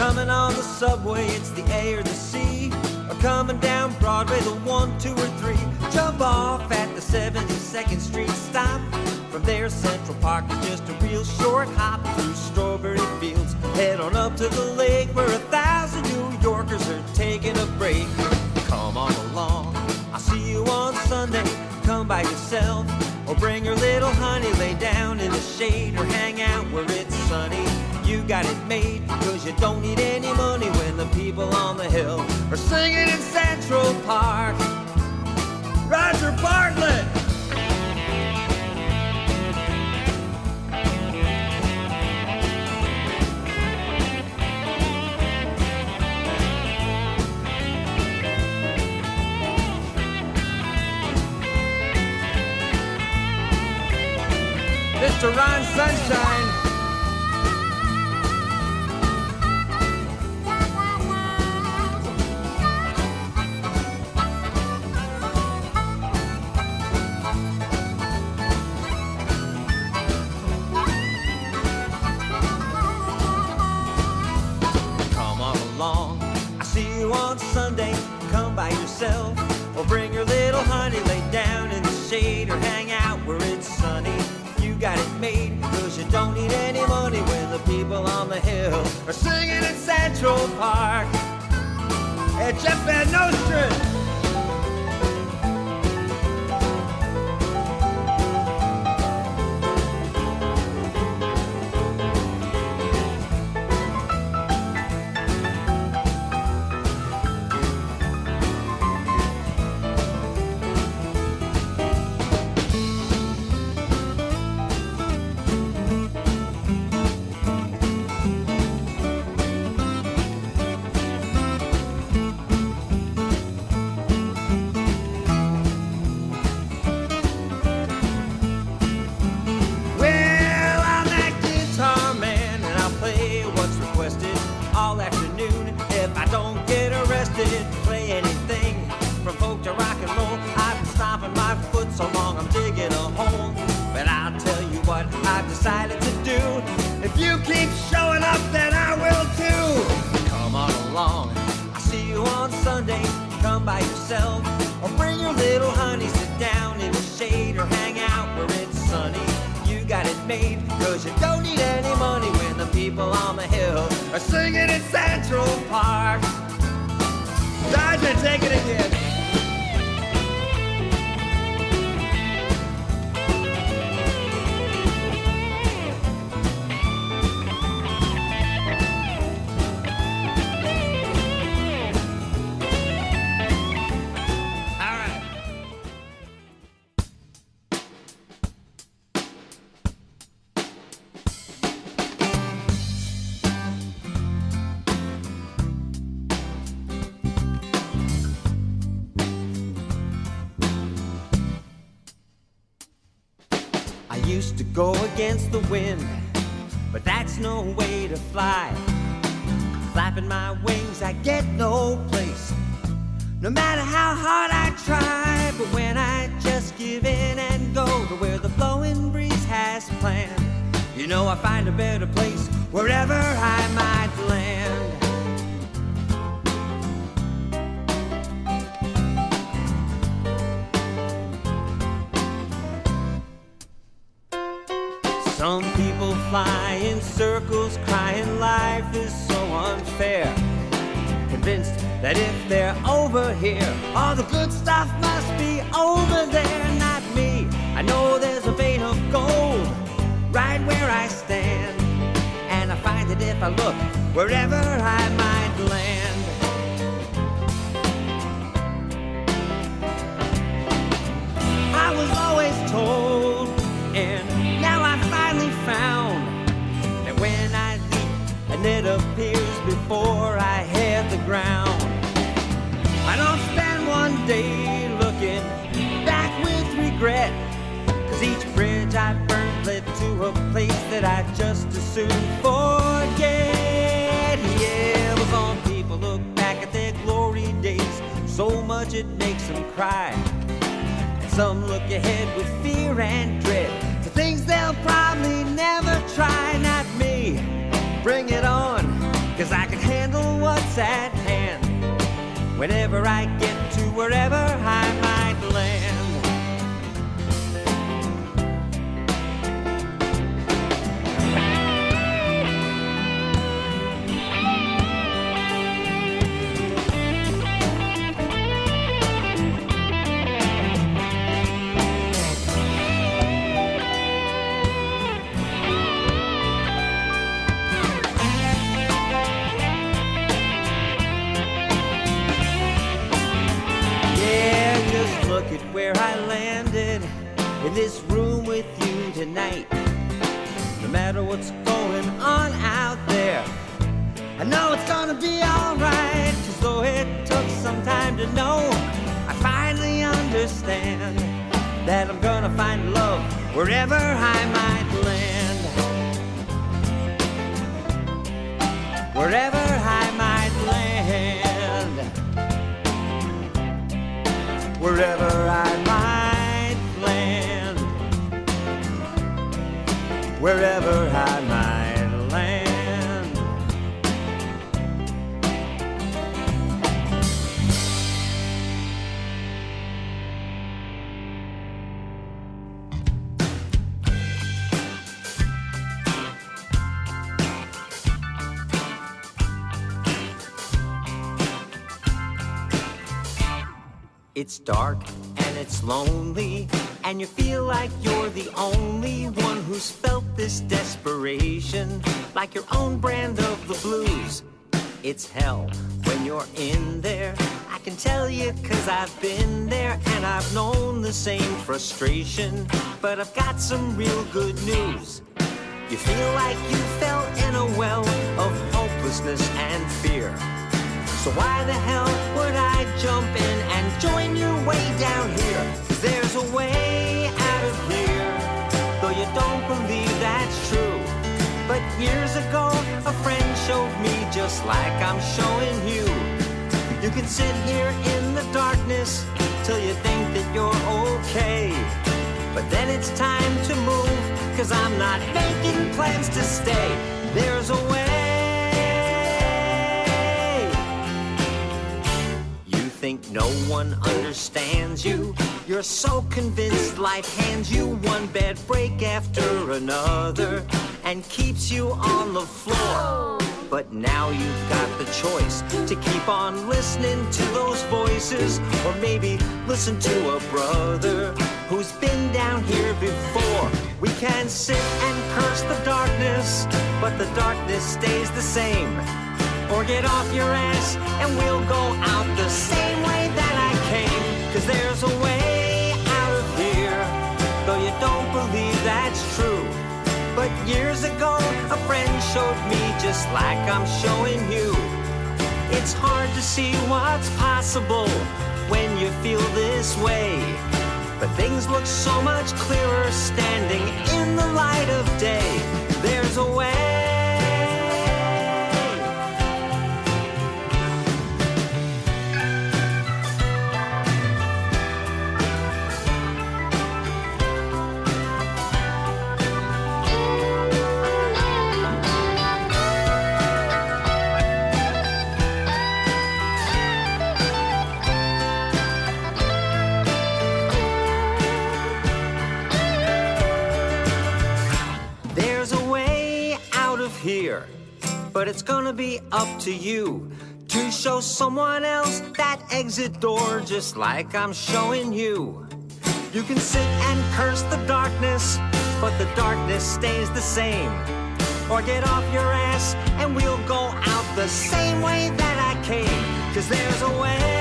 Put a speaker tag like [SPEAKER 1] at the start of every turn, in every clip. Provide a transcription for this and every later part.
[SPEAKER 1] Coming on the subway, it's the A or the C. Or coming down Broadway, the 1, 2, or 3. Jump off at the 72nd Street stop. From there, Central Park is just a real short hop through strawberry fields. Head on up to the lake where 1,000 New Yorkers are taking a break. Come on along, I'll see you on Sunday. Come by yourself, or bring your little honey. Lay down in the shade, or hang out where it's sunny. You got it made, cause you don't need any money when the people on the hill are singing in Central Park. Roger Bartlett! Mr. Ron Sunshine. Come on along, I see you on Sunday. Come by yourself, or bring your little honey. Lay down in the shade, or hang out where it's sunny. You got it made, cause you don't need any money when the people on the hill are singing in Central Park. Hey, Jeff Van Nostrand! All afternoon, if I don't get arrested, play anything from folk to rock and roll. I've been stomping my foot so long I'm digging a hole. But I'll tell you what I've decided to do. If you keep showing up, then I will too. Come on along, I'll see you on Sunday. Come by yourself, or bring your little honey. Sit down in the shade, or hang out where it's sunny. You got it made, cause you don't need any money when the people on the hill are singing in Central Park. Dodger, take it again. I used to go against the wind, but that's no way to fly. Flapping my wings, I get no place, no matter how hard I try. But when I just give in and go to where the blowing breeze has planned, you know I find a better place wherever I might land. Some people fly in circles, crying life is so unfair. Convinced that if they're over here, all the good stuff must be over there. Not me, I know there's a vein of gold right where I stand, and I find that if I look wherever I might land. I was always told, and now I finally found, that when I leap and it appears before I hit the ground, I don't spend one day looking back with regret, cause each bridge I burned led to a place that I just as soon forget. Yeah, well, some people look back at their glory days, so much it makes them cry. And some look ahead with fear and dread to things they'll probably never try. Not me, bring it on, cause I can handle whenever I get to wherever I might land. Look at where I landed in this room with you tonight. No matter what's going on out there, I know it's gonna be alright. Just though it took some time to know, I finally understand that I'm gonna find love wherever I might land. Wherever I might land. Wherever I might land, wherever I might land. It's dark and it's lonely, and you feel like you're the only one who's felt this desperation, like your own brand of the blues. It's hell when you're in there, I can tell you 'cause I've been there, and I've known the same frustration. But I've got some real good news. You feel like you fell in a well of hopelessness and fear. So why the hell would I jump in and join you way down here? 'Cause there's a way out of here, though you don't believe that's true. But years ago, a friend showed me just like I'm showing you. You can sit here in the darkness till you think that you're okay. But then it's time to move, 'cause I'm not making plans to stay. There's a way. Think no one understands you. You're so convinced life hands you one bad break after another and keeps you on the floor. But now you've got the choice to keep on listening to those voices, or maybe listen to a brother who's been down here before. We can sit and curse the darkness, but the darkness stays the same. Or get off your ass and we'll go out the same way that I came. 'Cause there's a way out of here, though you don't believe that's true. But years ago, a friend showed me just like I'm showing you. It's hard to see what's possible when you feel this way. But things look so much clearer standing in the light of day. There's a way. Here, but it's gonna be up to you to show someone else that exit door just like I'm showing you. You can sit and curse the darkness, but the darkness stays the same. Or get off your ass and we'll go out the same way that I came. 'Cause there's a way.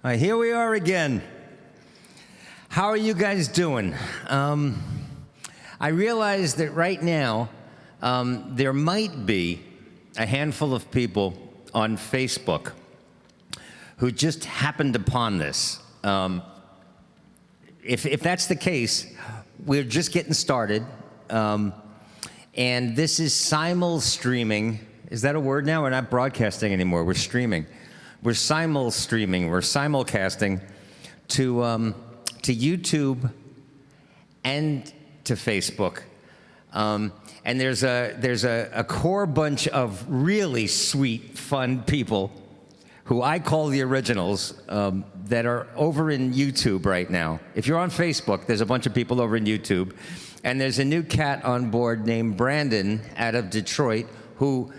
[SPEAKER 2] Here we are again. How are you guys doing? I realize that right now there might be a handful of people on Facebook who just happened upon this. If that's the case, we're just getting started. And this is simul-streaming. Is that a word now? We're not broadcasting anymore. We're streaming. We're simul-streaming. We're simulcasting to YouTube and to Facebook. And there's a core bunch of really sweet, fun people who I call the originals that are over in YouTube right now. If you're on Facebook, there's a bunch of people over in YouTube. And there's a new cat on board named Brandon out of Detroit who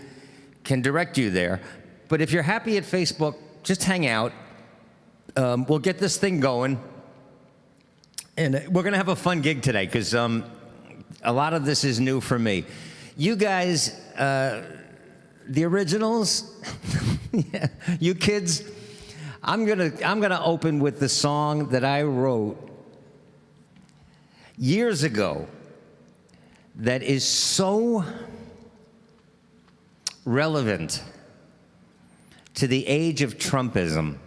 [SPEAKER 2] can direct you there. But if you're happy at Facebook, just hang out. We'll get this thing going. And we're going to have a fun gig today because a lot of this is new for me. You guys, the originals, yeah, you kids, I'm gonna open with the song that I wrote years ago that is so relevant to the age of Trumpism.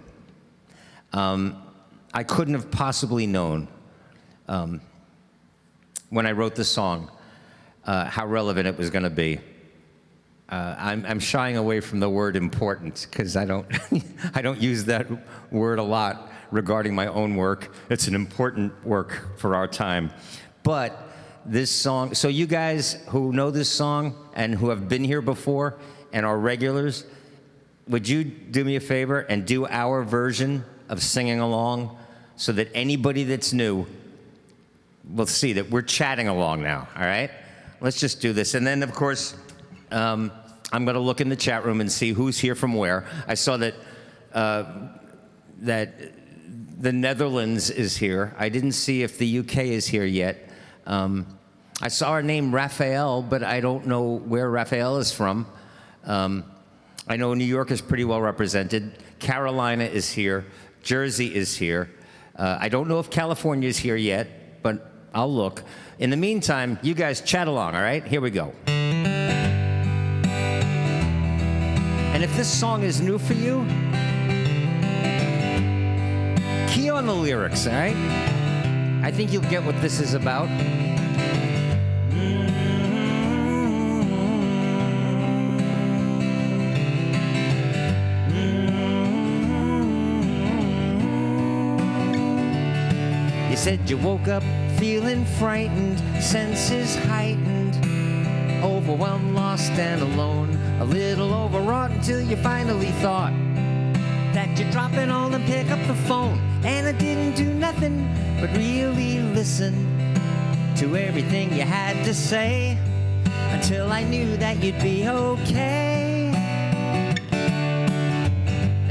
[SPEAKER 2] I couldn't have possibly known when I wrote the song how relevant it was going to be. I'm shying away from the word important because I don't I don't use that word a lot regarding my own work. It's an important work for our time. But this song, so you guys who know this song and who have been here before and are regulars, would you do me a favor and do our version of singing along so that anybody that's new will see that we're chatting along now, all right? Let's just do this. And then, of course, I'm going to look in the chat room and see who's here from where. I saw that that the Netherlands is here. I didn't see if the UK is here yet. I saw our name Raphael, but I don't know where Raphael is from. I know New York is pretty well represented. Carolina is here. Jersey is here. I don't know if California is here yet, but I'll look. In the meantime, you guys chat along, all right? Here we go. And if this song is new for you, key on the lyrics, all right? I think you'll get what this is about. You said you woke up feeling frightened, senses heightened, overwhelmed, lost and alone, a little overwrought until you finally thought that you'd drop it all and pick up the phone. And I didn't do nothing but really listen to everything you had to say until I knew that you'd be okay.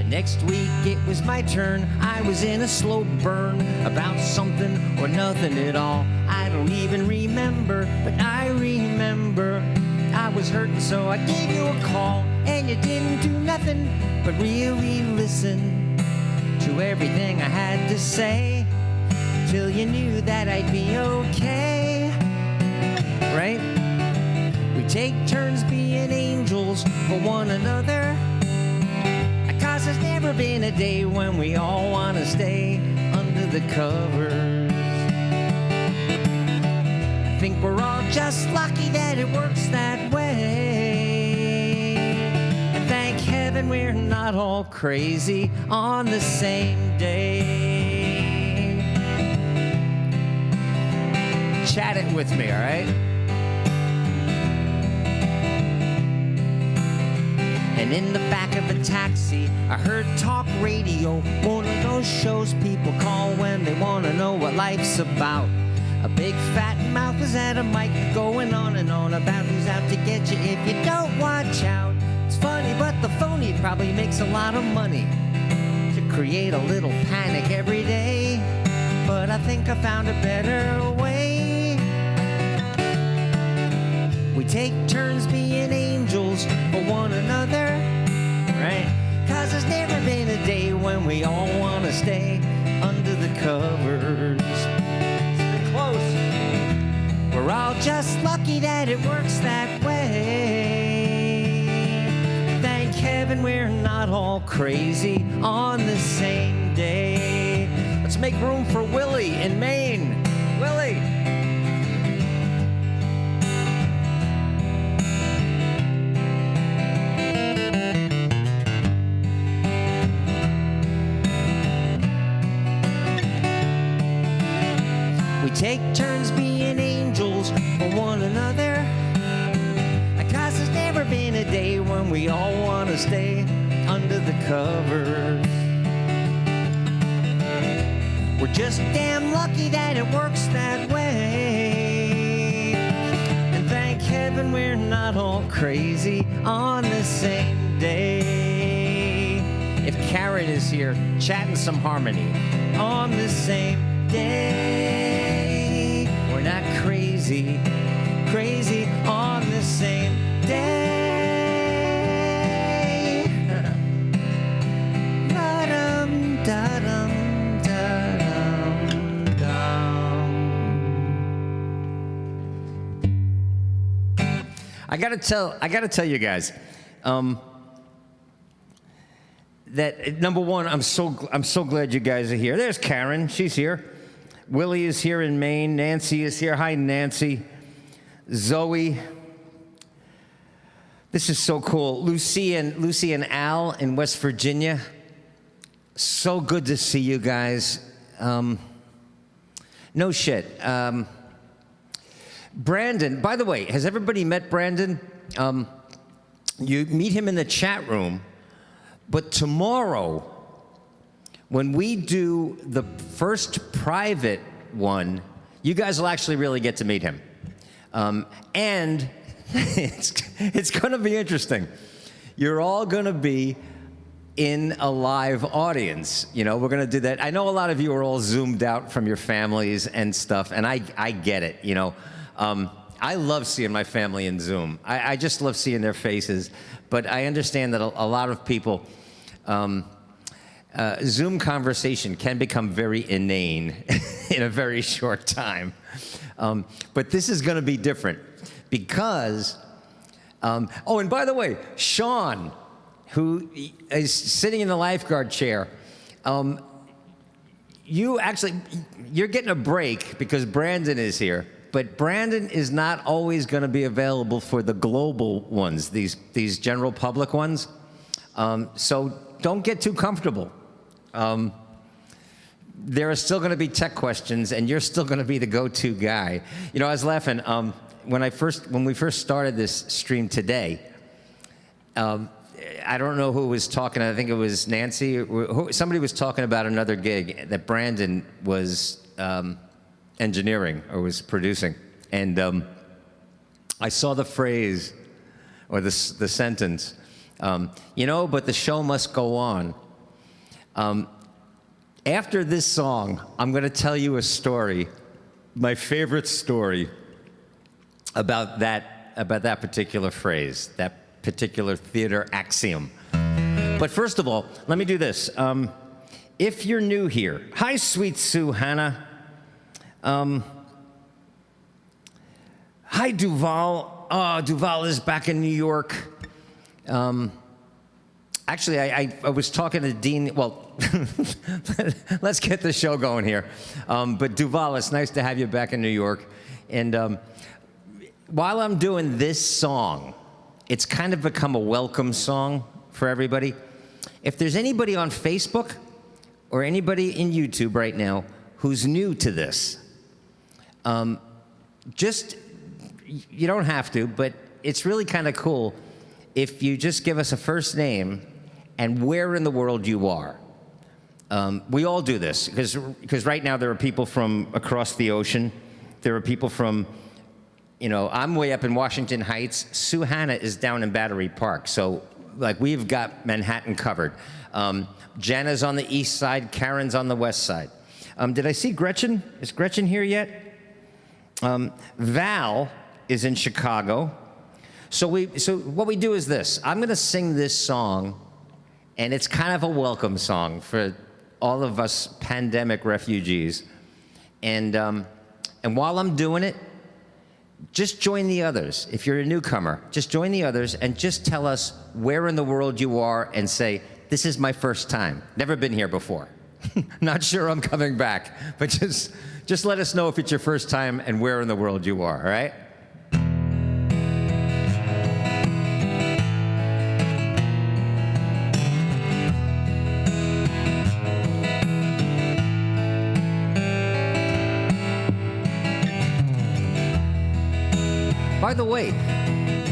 [SPEAKER 2] Next week it was my turn. I was in a slow burn about something or nothing at all. I don't even remember, but I remember I was hurting, so I gave you a call. And you didn't do nothing but really listen to everything I had to say till you knew that I'd be okay. Right? We take turns being angels for one another. 'Cause there's never been a day when we all want to stay under the covers. I think we're all just lucky that it works that way. And thank heaven we're not all crazy on the same day. Chat it with me, all right? And in the back of a taxi, I heard talk radio, one of those shows people call when they want to know what life's about. A big fat mouth was at a mic going on and on about who's out to get you if you don't watch out. It's funny, but the phony probably makes a lot of money to create a little panic every day. But I think I found a better way. We take turns being angels for one another, right? 'Cause there's never been a day when we all want to stay under the covers. It's been close. We're all just lucky that it works that way. Thank heaven we're not all crazy on the same day. Let's make room for Willie in Maine. Willie. We take turns being angels for one another. 'Cause there's never been a day when we all want to stay under the covers. We're just damn lucky that it works that way. And thank heaven we're not all crazy on the same day. If Karen is here, chatting some harmony on the same day. We're not crazy, crazy on the same day. Da-dum, da-dum, da-dum, dum. I gotta tell you guys, that number one, I'm so glad you guys are here. There's Karen, she's here. Willie is here in Maine. Nancy is here. Hi, Nancy. Zoe. This is so cool. Lucy and Al in West Virginia. So good to see you guys. No shit. Brandon, by the way, has everybody met Brandon? You meet him in the chat room, but tomorrow, when we do the first private one, you guys will actually really get to meet him. And it's going to be interesting. You're all going to be in a live audience. You know, we're going to do that. I know a lot of you are all zoomed out from your families and stuff, and I get it, you know. I love seeing my family in Zoom. I just love seeing their faces. But I understand that a lot of people, Zoom conversation can become very inane in a very short time. But this is going to be different because, oh, and by the way, Sean, who is sitting in the lifeguard chair, you're getting a break because Brandon is here. But Brandon is not always going to be available for the global ones, these general public ones. So don't get too comfortable. There are still going to be tech questions, and you're still going to be the go-to guy. You know, I was laughing when we first started this stream today. I don't know who was talking. I think it was Nancy. Somebody was talking about another gig that Brandon was engineering or was producing, and I saw the phrase or the sentence. You know, but the show must go on. After this song, I'm going to tell you a story, my favorite story about that particular phrase, that particular theater axiom. But first of all, let me do this. If you're new here, hi, sweet Sue Hannah. Hi, Duval. Oh, Duval is back in New York. Actually, I was talking to Dean. Well, let's get the show going here. But Duval, it's nice to have you back in New York. And while I'm doing this song, it's kind of become a welcome song for everybody. If there's anybody on Facebook or anybody in YouTube right now who's new to this, just, you don't have to, but it's really kind of cool if you just give us a first name and where in the world you are. We all do this, because right now there are people from across the ocean. There are people from, you know, I'm way up in Washington Heights. Sue Hannah is down in Battery Park. So, like, we've got Manhattan covered. Jenna's on the east side. Karen's on the west side. Did I see Gretchen? Is Gretchen here yet? Val is in Chicago. So what we do is this. I'm going to sing this song, and it's kind of a welcome song for all of us pandemic refugees. And while I'm doing it, just join the others. If you're a newcomer, just join the others and just tell us where in the world you are and say, this is my first time. Never been here before. Not sure I'm coming back, but just let us know if it's your first time and where in the world you are, all right? By the way,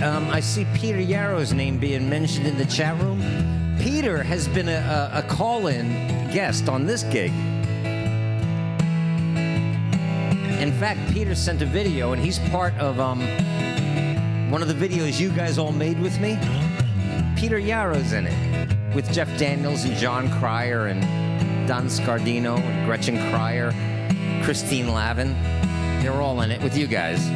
[SPEAKER 2] I see Peter Yarrow's name being mentioned in the chat room. Peter has been a call-in guest on this gig. In fact, Peter sent a video, and he's part of one of the videos you guys all made with me. Peter Yarrow's in it, with Jeff Daniels and John Cryer and Don Scardino and Gretchen Cryer, Christine Lavin. They're all in it with you guys.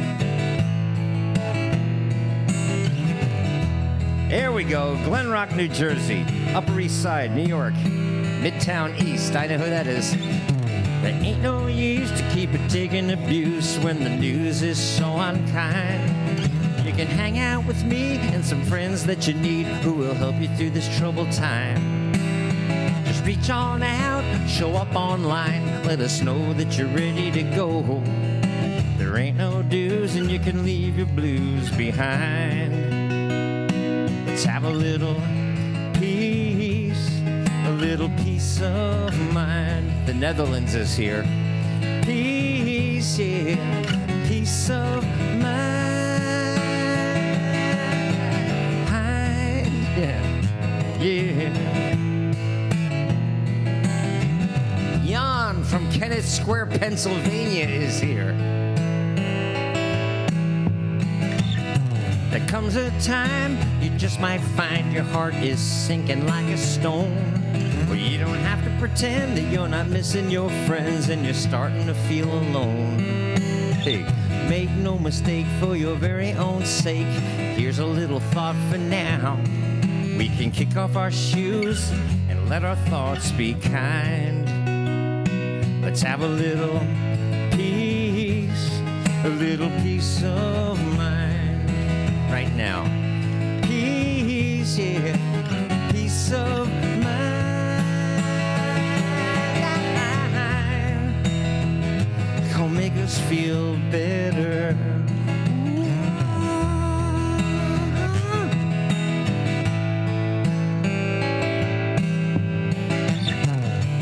[SPEAKER 2] There we go, Glen Rock, New Jersey, Upper East Side, New York, Midtown East, I know who that is. There ain't no use to keep it taking abuse when the news is so unkind. You can hang out with me and some friends that you need who will help you through this troubled time. Just reach on out, show up online, let us know that you're ready to go. There ain't no dues and you can leave your blues behind. Let's have a little peace of mind. The Netherlands is here. Peace, yeah, peace of mind. Yeah. Jan from Kennett Square, Pennsylvania is here. There comes a time you just might find your heart is sinking like a stone, where you don't have to pretend that you're not missing your friends and you're starting to feel alone. Hey, make no mistake, for your very own sake, here's a little thought for now. We can kick off our shoes and let our thoughts be kind. Let's have a little peace of mind right now. Peace, yeah, peace of mind. Gonna make us feel better.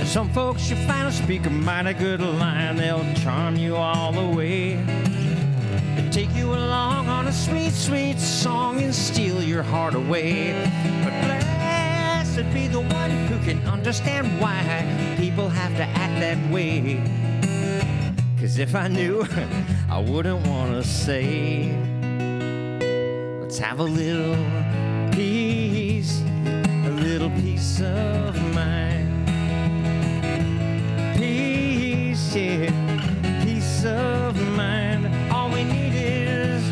[SPEAKER 2] Some folks you find will speak a mighty good line. They'll charm you all the way. They take you along on a sweet, sweet song and steal your heart away. But blessed be the one who can understand why people have to act that way. 'Cause if I knew, I wouldn't want to say. Let's have a little peace of mind. Yeah, peace of mind. All we need is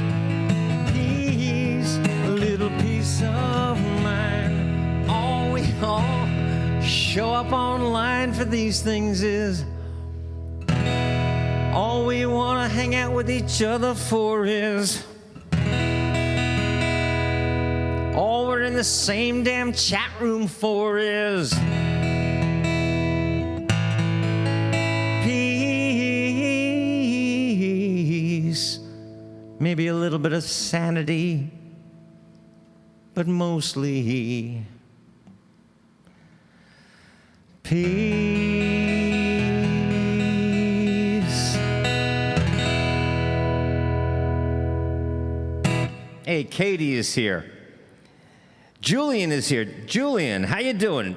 [SPEAKER 2] peace, a little peace of mind. All we all show up online for these things is, all we want to hang out with each other for is, all we're in the same damn chat room for is peace, maybe a little bit of sanity, but mostly peace. Hey, Katie is here. Julian is here. Julian, how you doing?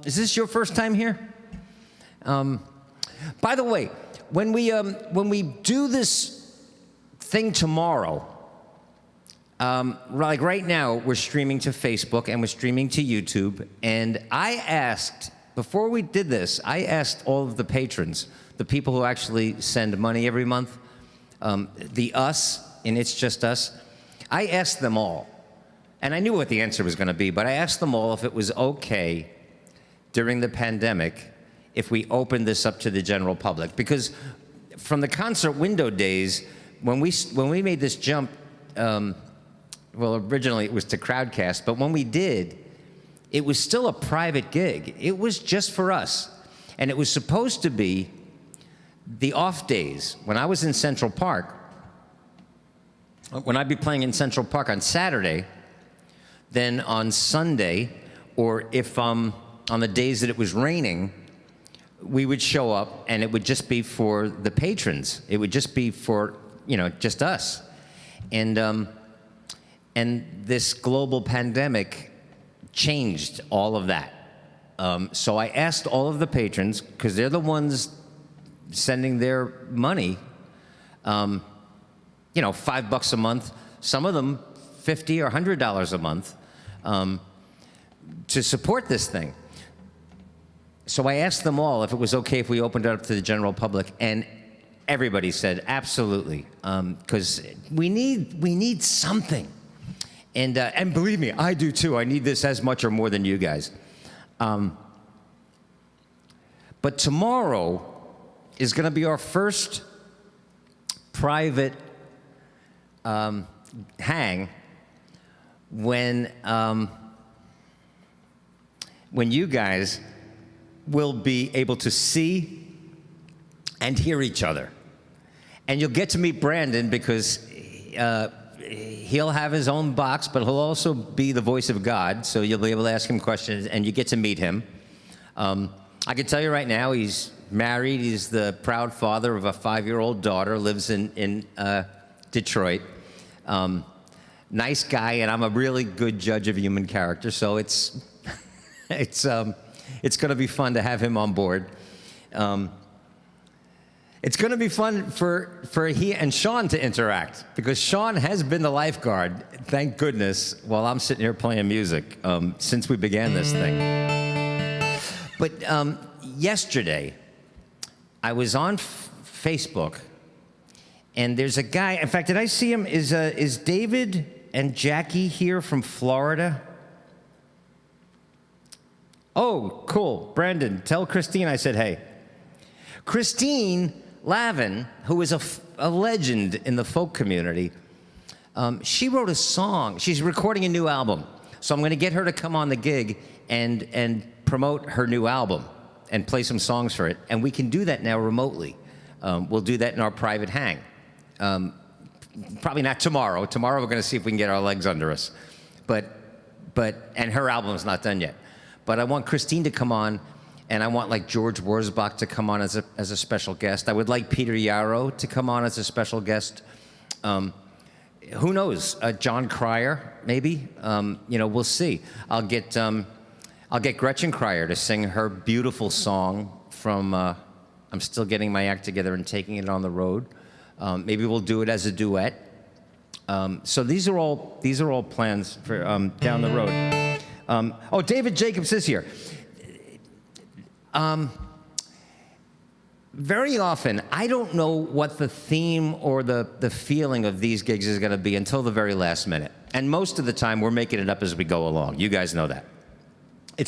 [SPEAKER 2] Is this your first time here? By the way, when we do this thing tomorrow, like right now, we're streaming to Facebook and we're streaming to YouTube. And I asked, before we did this, I asked all of the patrons, the people who actually send money every month, the us, and It's Just Us, I asked them all, And I knew what the answer was going to be, but I asked them all if it was okay during the pandemic if we opened this up to the general public. Because from the concert window days, when we made this jump, well, originally it was to Crowdcast, but when we did, it was still a private gig. It was just for us. And it was supposed to be the off days. When I was in Central Park, when I'd be playing in Central Park on Saturday, then on Sunday, or if on the days that it was raining, we would show up and it would just be for the patrons. It would just be for, just us. And this global pandemic changed all of that. So I asked all of the patrons, because they're the ones sending their money, $5 a month, some of them $50 or $100 a month, to support this thing. So I asked them all if it was okay if we opened it up to the general public, and everybody said absolutely, because we need something. And believe me, I do too. I need this as much or more than you guys. But tomorrow is going to be our first private hang when you guys will be able to see and hear each other. And you'll get to meet Brandon, because he'll have his own box, but he'll also be the voice of God, so you'll be able to ask him questions, and you get to meet him. I can tell you right now, he's married. He's the proud father of a 5-year-old daughter, lives in Detroit. Nice guy, and I'm a really good judge of human character, so it's going to be fun to have him on board. It's going to be fun for he and Sean to interact, because Sean has been the lifeguard, thank goodness, while I'm sitting here playing music since we began this thing. But yesterday, I was on Facebook, and there's a guy. In fact, did I see him? Is David and Jackie here from Florida? Oh, cool. Brandon, tell Christine I said hey. Christine Lavin, who is a legend in the folk community, she wrote a song. She's recording a new album. So I'm going to get her to come on the gig and promote her new album and play some songs for it. And we can do that now remotely. We'll do that in our private hang. Probably not tomorrow. Tomorrow we're going to see if we can get our legs under us. And her album's not done yet. But I want Christine to come on, and I want like George Wurzbach to come on as a special guest. I would like Peter Yarrow to come on as a special guest. Who knows? John Cryer, maybe. We'll see. I'll get Gretchen Cryer to sing her beautiful song from I'm Still Getting My Act Together and Taking It on the Road. Maybe we'll do it as a duet. So these are all plans for down the road. David Jacobs is here. Very often, I don't know what the theme or the feeling of these gigs is going to be until the very last minute. And most of the time, we're making it up as we go along. You guys know that.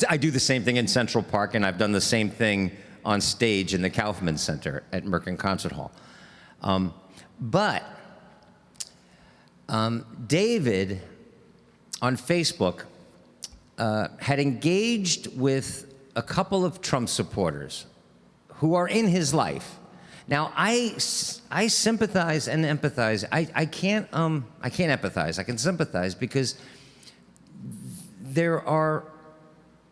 [SPEAKER 2] I do the same thing in Central Park, and I've done the same thing on stage in the Kaufman Center at Merkin Concert Hall. But David, on Facebook, had engaged with a couple of Trump supporters who are in his life. Now, I sympathize and empathize. I can't empathize. I can sympathize, because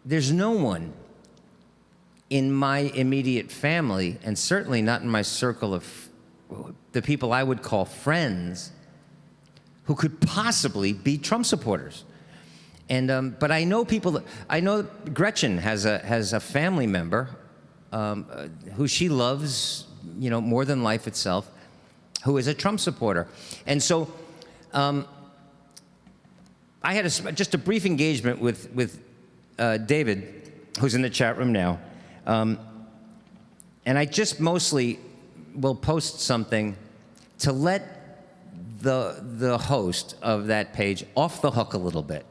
[SPEAKER 2] there's no one in my immediate family, and certainly not in my circle of the people I would call friends, who could possibly be Trump supporters. And but I know people. I know Gretchen has a family member who she loves, more than life itself, who is a Trump supporter. And so I had just a brief engagement with David, who's in the chat room now, and I just mostly will post something to let the host of that page off the hook a little bit,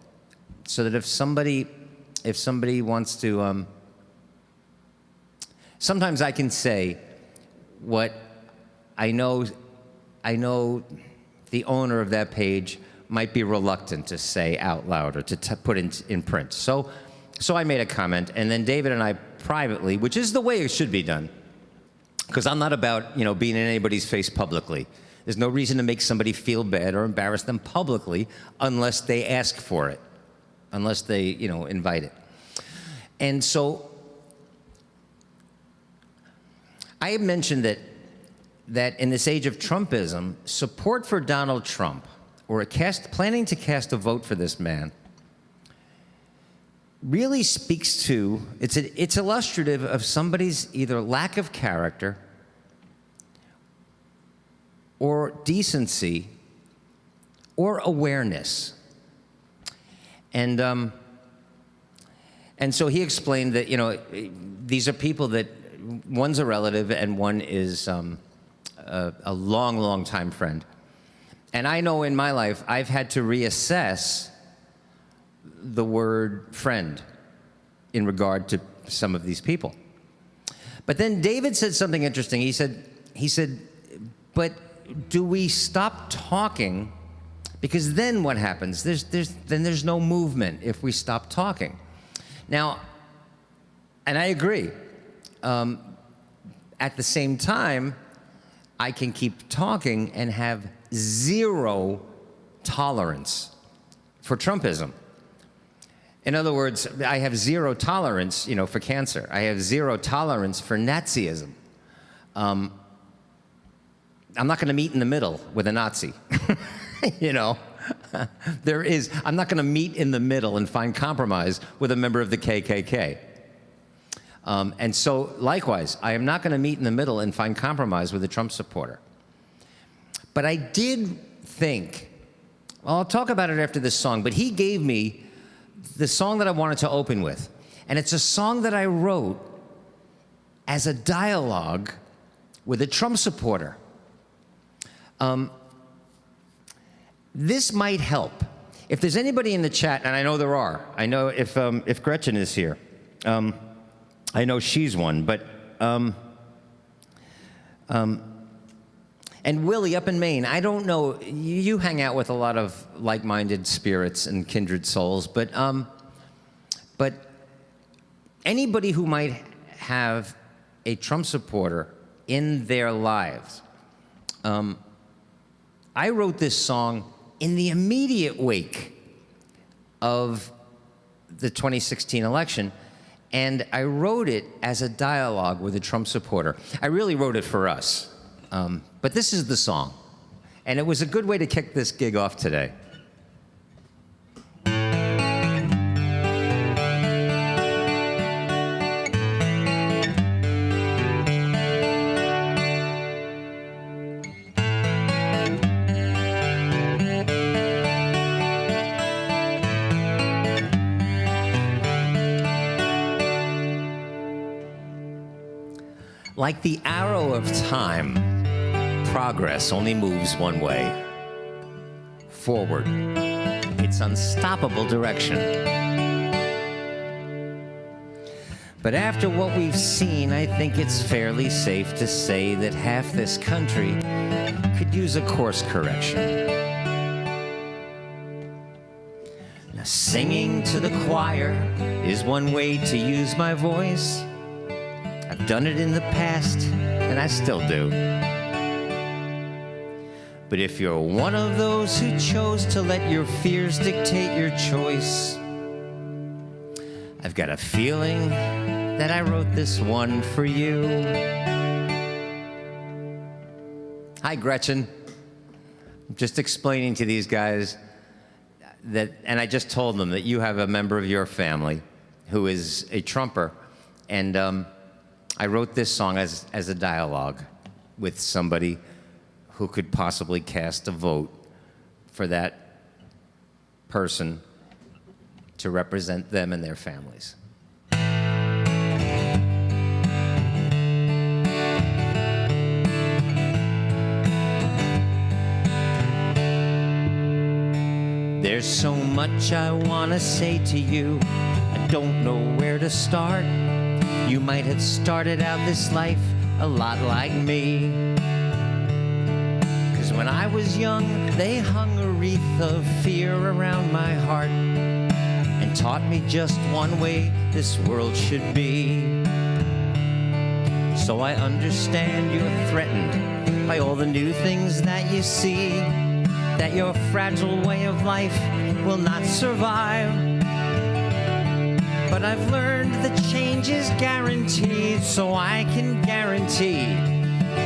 [SPEAKER 2] so that if somebody wants to, sometimes I can say what I know the owner of that page might be reluctant to say out loud or to put in print. So I made a comment, and then David and I privately, which is the way it should be done, because I'm not about being in anybody's face publicly. There's no reason to make somebody feel bad or embarrass them publicly unless they ask for it, unless they invite it. And so I have mentioned that in this age of Trumpism, support for Donald Trump, or planning to cast a vote for this man, really speaks to, it's illustrative of somebody's either lack of character or decency or awareness. And so he explained that, these are people that, one's a relative and one is a long, long time friend. And I know in my life, I've had to reassess the word friend in regard to some of these people. But then David said something interesting. He said, but do we stop talking? Because then what happens? There's no movement if we stop talking. Now, and I agree. At the same time, I can keep talking and have zero tolerance for Trumpism. In other words, I have zero tolerance, for cancer. I have zero tolerance for Nazism. I'm not going to meet in the middle with a Nazi. I'm not going to meet in the middle and find compromise with a member of the KKK. And so, likewise, I am not going to meet in the middle and find compromise with a Trump supporter. But I did think, well, I'll talk about it after this song, but he gave me the song that I wanted to open with. And it's a song that I wrote as a dialogue with a Trump supporter. This might help. If there's anybody in the chat, and I know there are, I know if Gretchen is here, I know she's one, but, and Willie up in Maine, I don't know, you hang out with a lot of like-minded spirits and kindred souls, but anybody who might have a Trump supporter in their lives, I wrote this song in the immediate wake of the 2016 election, and I wrote it as a dialogue with a Trump supporter. I really wrote it for us, but this is the song, and it was a good way to kick this gig off today. Like the arrow of time, progress only moves one way, forward, its unstoppable direction. But after what we've seen, I think it's fairly safe to say that half this country could use a course correction. Now, singing to the choir is one way to use my voice. I've done it in the past, and I still do. But if you're one of those who chose to let your fears dictate your choice, I've got a feeling that I wrote this one for you. Hi, Gretchen. I'm just explaining to these guys that, and I just told them that you have a member of your family who is a Trumper, and I wrote this song as a dialogue with somebody who could possibly cast a vote for that person to represent them and their families. There's so much I want to say to you. I don't know where to start. You might have started out this life a lot like me. 'Cause when I was young, they hung a wreath of fear around my heart and taught me just one way this world should be. So I understand you're threatened by all the new things that you see, that your fragile way of life will not survive. But I've learned that change is guaranteed, so I can guarantee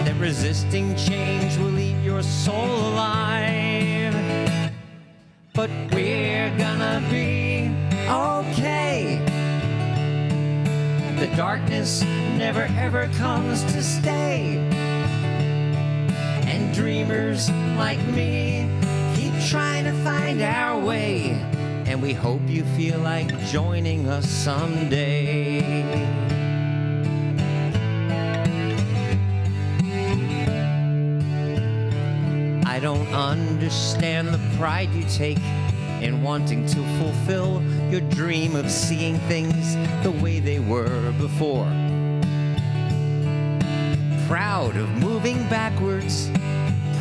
[SPEAKER 2] that resisting change will eat your soul alive. But we're gonna be okay. The darkness never ever comes to stay. And dreamers like me keep trying to find our way. And we hope you feel like joining us someday. I don't understand the pride you take in wanting to fulfill your dream of seeing things the way they were before. Proud of moving backwards,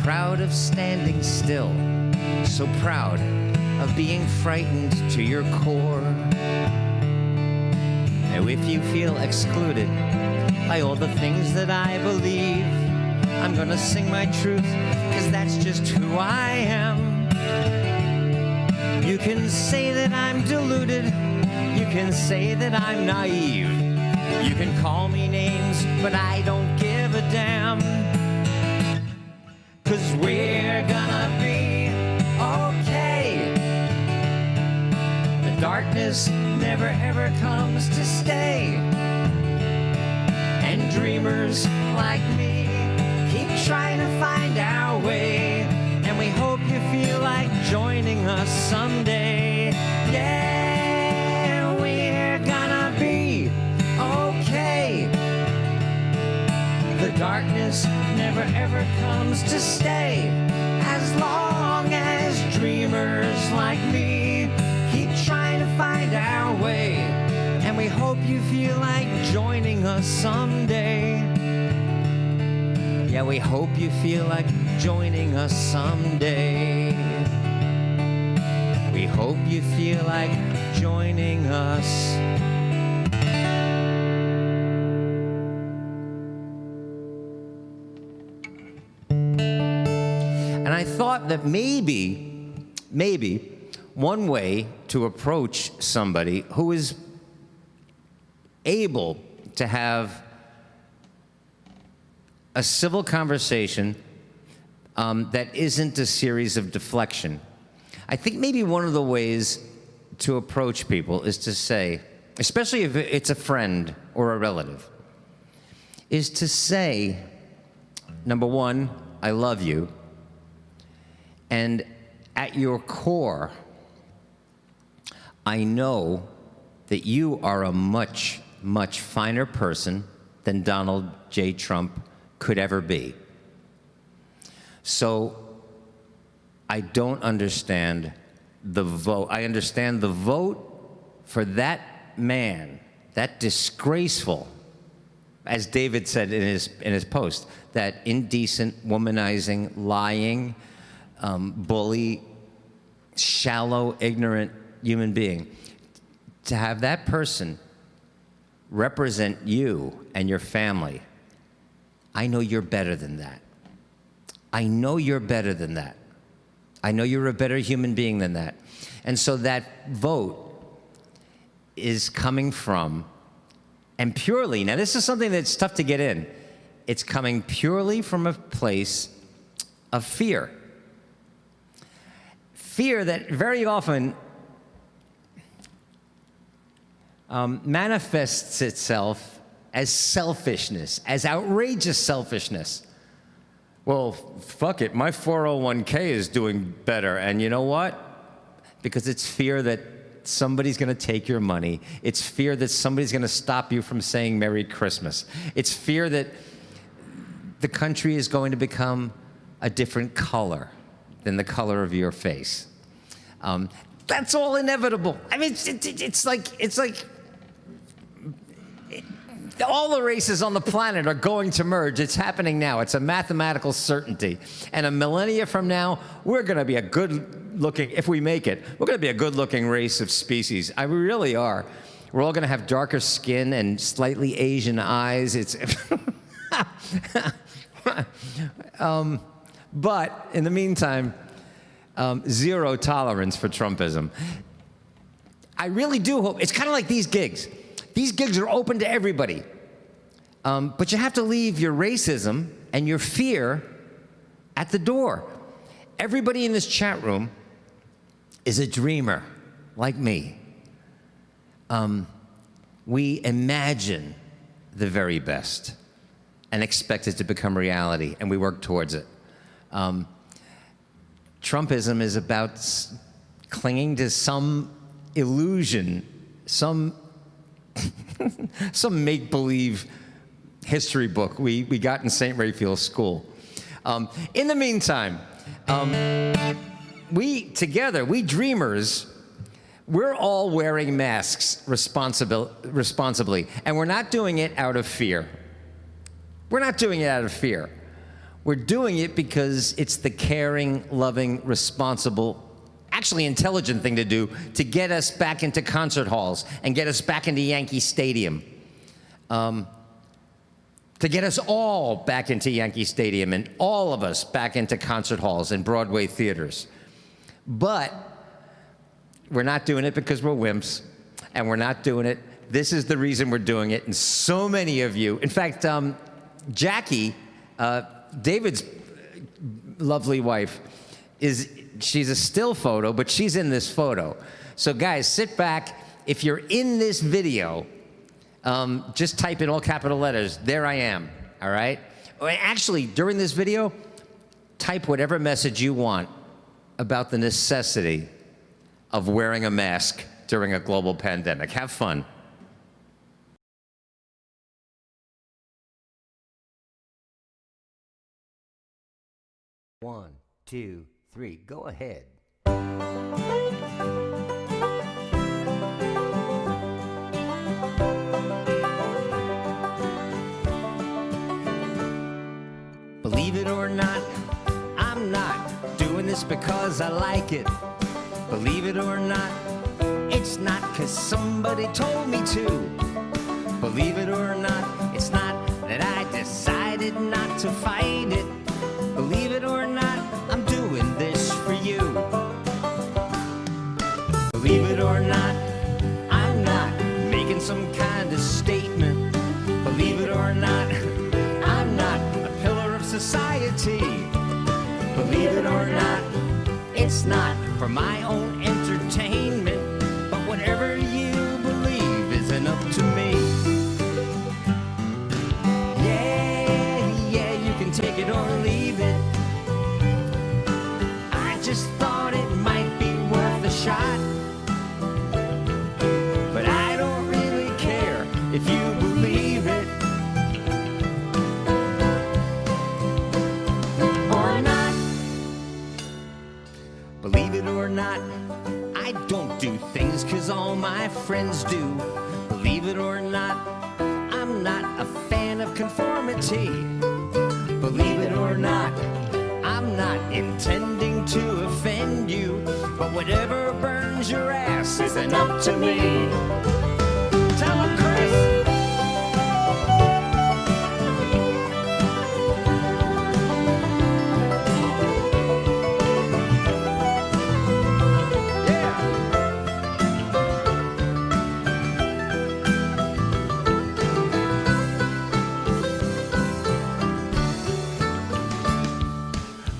[SPEAKER 2] proud of standing still, so proud of being frightened to your core. Now if you feel excluded by all the things that I believe, I'm gonna sing my truth, 'cause that's just who I am. You can say that I'm deluded, you can say that I'm naive, you can call me names, but I don't give a damn. 'Cause we're gonna be okay. The darkness never ever comes to stay. And dreamers like me keep trying to find our way. And we hope you feel like joining us someday. Yeah, we're gonna be okay. The darkness never ever comes to stay, as long as dreamers like me keep trying to find our way. And we hope you feel like joining us someday. Yeah, we hope you feel like joining us someday. We hope you feel like joining us. And I thought that maybe one way to approach somebody who is able to have a civil conversation that isn't a series of deflection. I think maybe one of the ways to approach people is to say, especially if it's a friend or a relative, is to say, number one, I love you, and at your core, I know that you are a much, much finer person than Donald J. Trump could ever be. So I don't understand the vote. I understand the vote for that man, that disgraceful, as David said in his post, that indecent, womanizing, lying, bully, shallow, ignorant human being. To have that person represent you and your family, I know you're better than that. I know you're better than that. I know you're a better human being than that. And so that vote is coming from, and purely, now this is something that's tough to get in, it's coming purely from a place of fear. Fear that very often manifests itself as selfishness, as outrageous selfishness. Well, fuck it, my 401k is doing better, and you know what? Because it's fear that somebody's gonna take your money. It's fear that somebody's gonna stop you from saying Merry Christmas. It's fear that the country is going to become a different color than the color of your face. That's all inevitable. I mean, it's like all the races on the planet are going to merge. It's happening now. It's a mathematical certainty. And a millennia from now, we're going to be a good-looking, if we make it, we're going to be a good-looking race of species. We really are. We're all going to have darker skin and slightly Asian eyes. It's but in the meantime, zero tolerance for Trumpism. I really do hope, it's kind of like these gigs. These gigs are open to everybody. But you have to leave your racism and your fear at the door. Everybody in this chat room is a dreamer, like me. We imagine the very best and expect it to become reality, and we work towards it. Trumpism is about clinging to some illusion, some make-believe history book we got in St. Raphael's School. In the meantime, we dreamers, we're all wearing masks responsibly, and we're not doing it out of fear. We're not doing it out of fear. We're doing it because it's the caring, loving, responsible, actually intelligent thing to do to get us back into concert halls and get us back into Yankee Stadium. To get us all back into Yankee Stadium and all of us back into concert halls and Broadway theaters. But we're not doing it because we're wimps, and we're not doing it. This is the reason we're doing it, and so many of you, in fact, Jackie, David's lovely wife, she's a still photo, but she's in this photo. So guys, sit back. If you're in this video, just type in all capital letters, "There I am," all right? Actually, during this video, type whatever message you want about the necessity of wearing a mask during a global pandemic. Have fun. One, two, three, go ahead. Believe it or not, I'm not doing this because I like it. Believe it or not, it's not 'cause somebody told me to. Believe it or not, it's not that I decided not to fight it. Believe it or not, I'm doing this for you. Believe it or not, I'm not making some kind of statement. Believe it or not, I'm not a pillar of society. Believe it or not, it's not for my own entertainment. But whatever you believe isn't up to me. Yeah, you can take it or leave it. I just thought it might be worth a shot. But I don't really care if you believe it or not. Believe it or not, I don't do things 'cause all my friends do. Believe it or not, I'm not a fan of conformity. Believe it or not, I'm not intending to offend you. But whatever burns your ass isn't up to me. Tell 'em, Chris.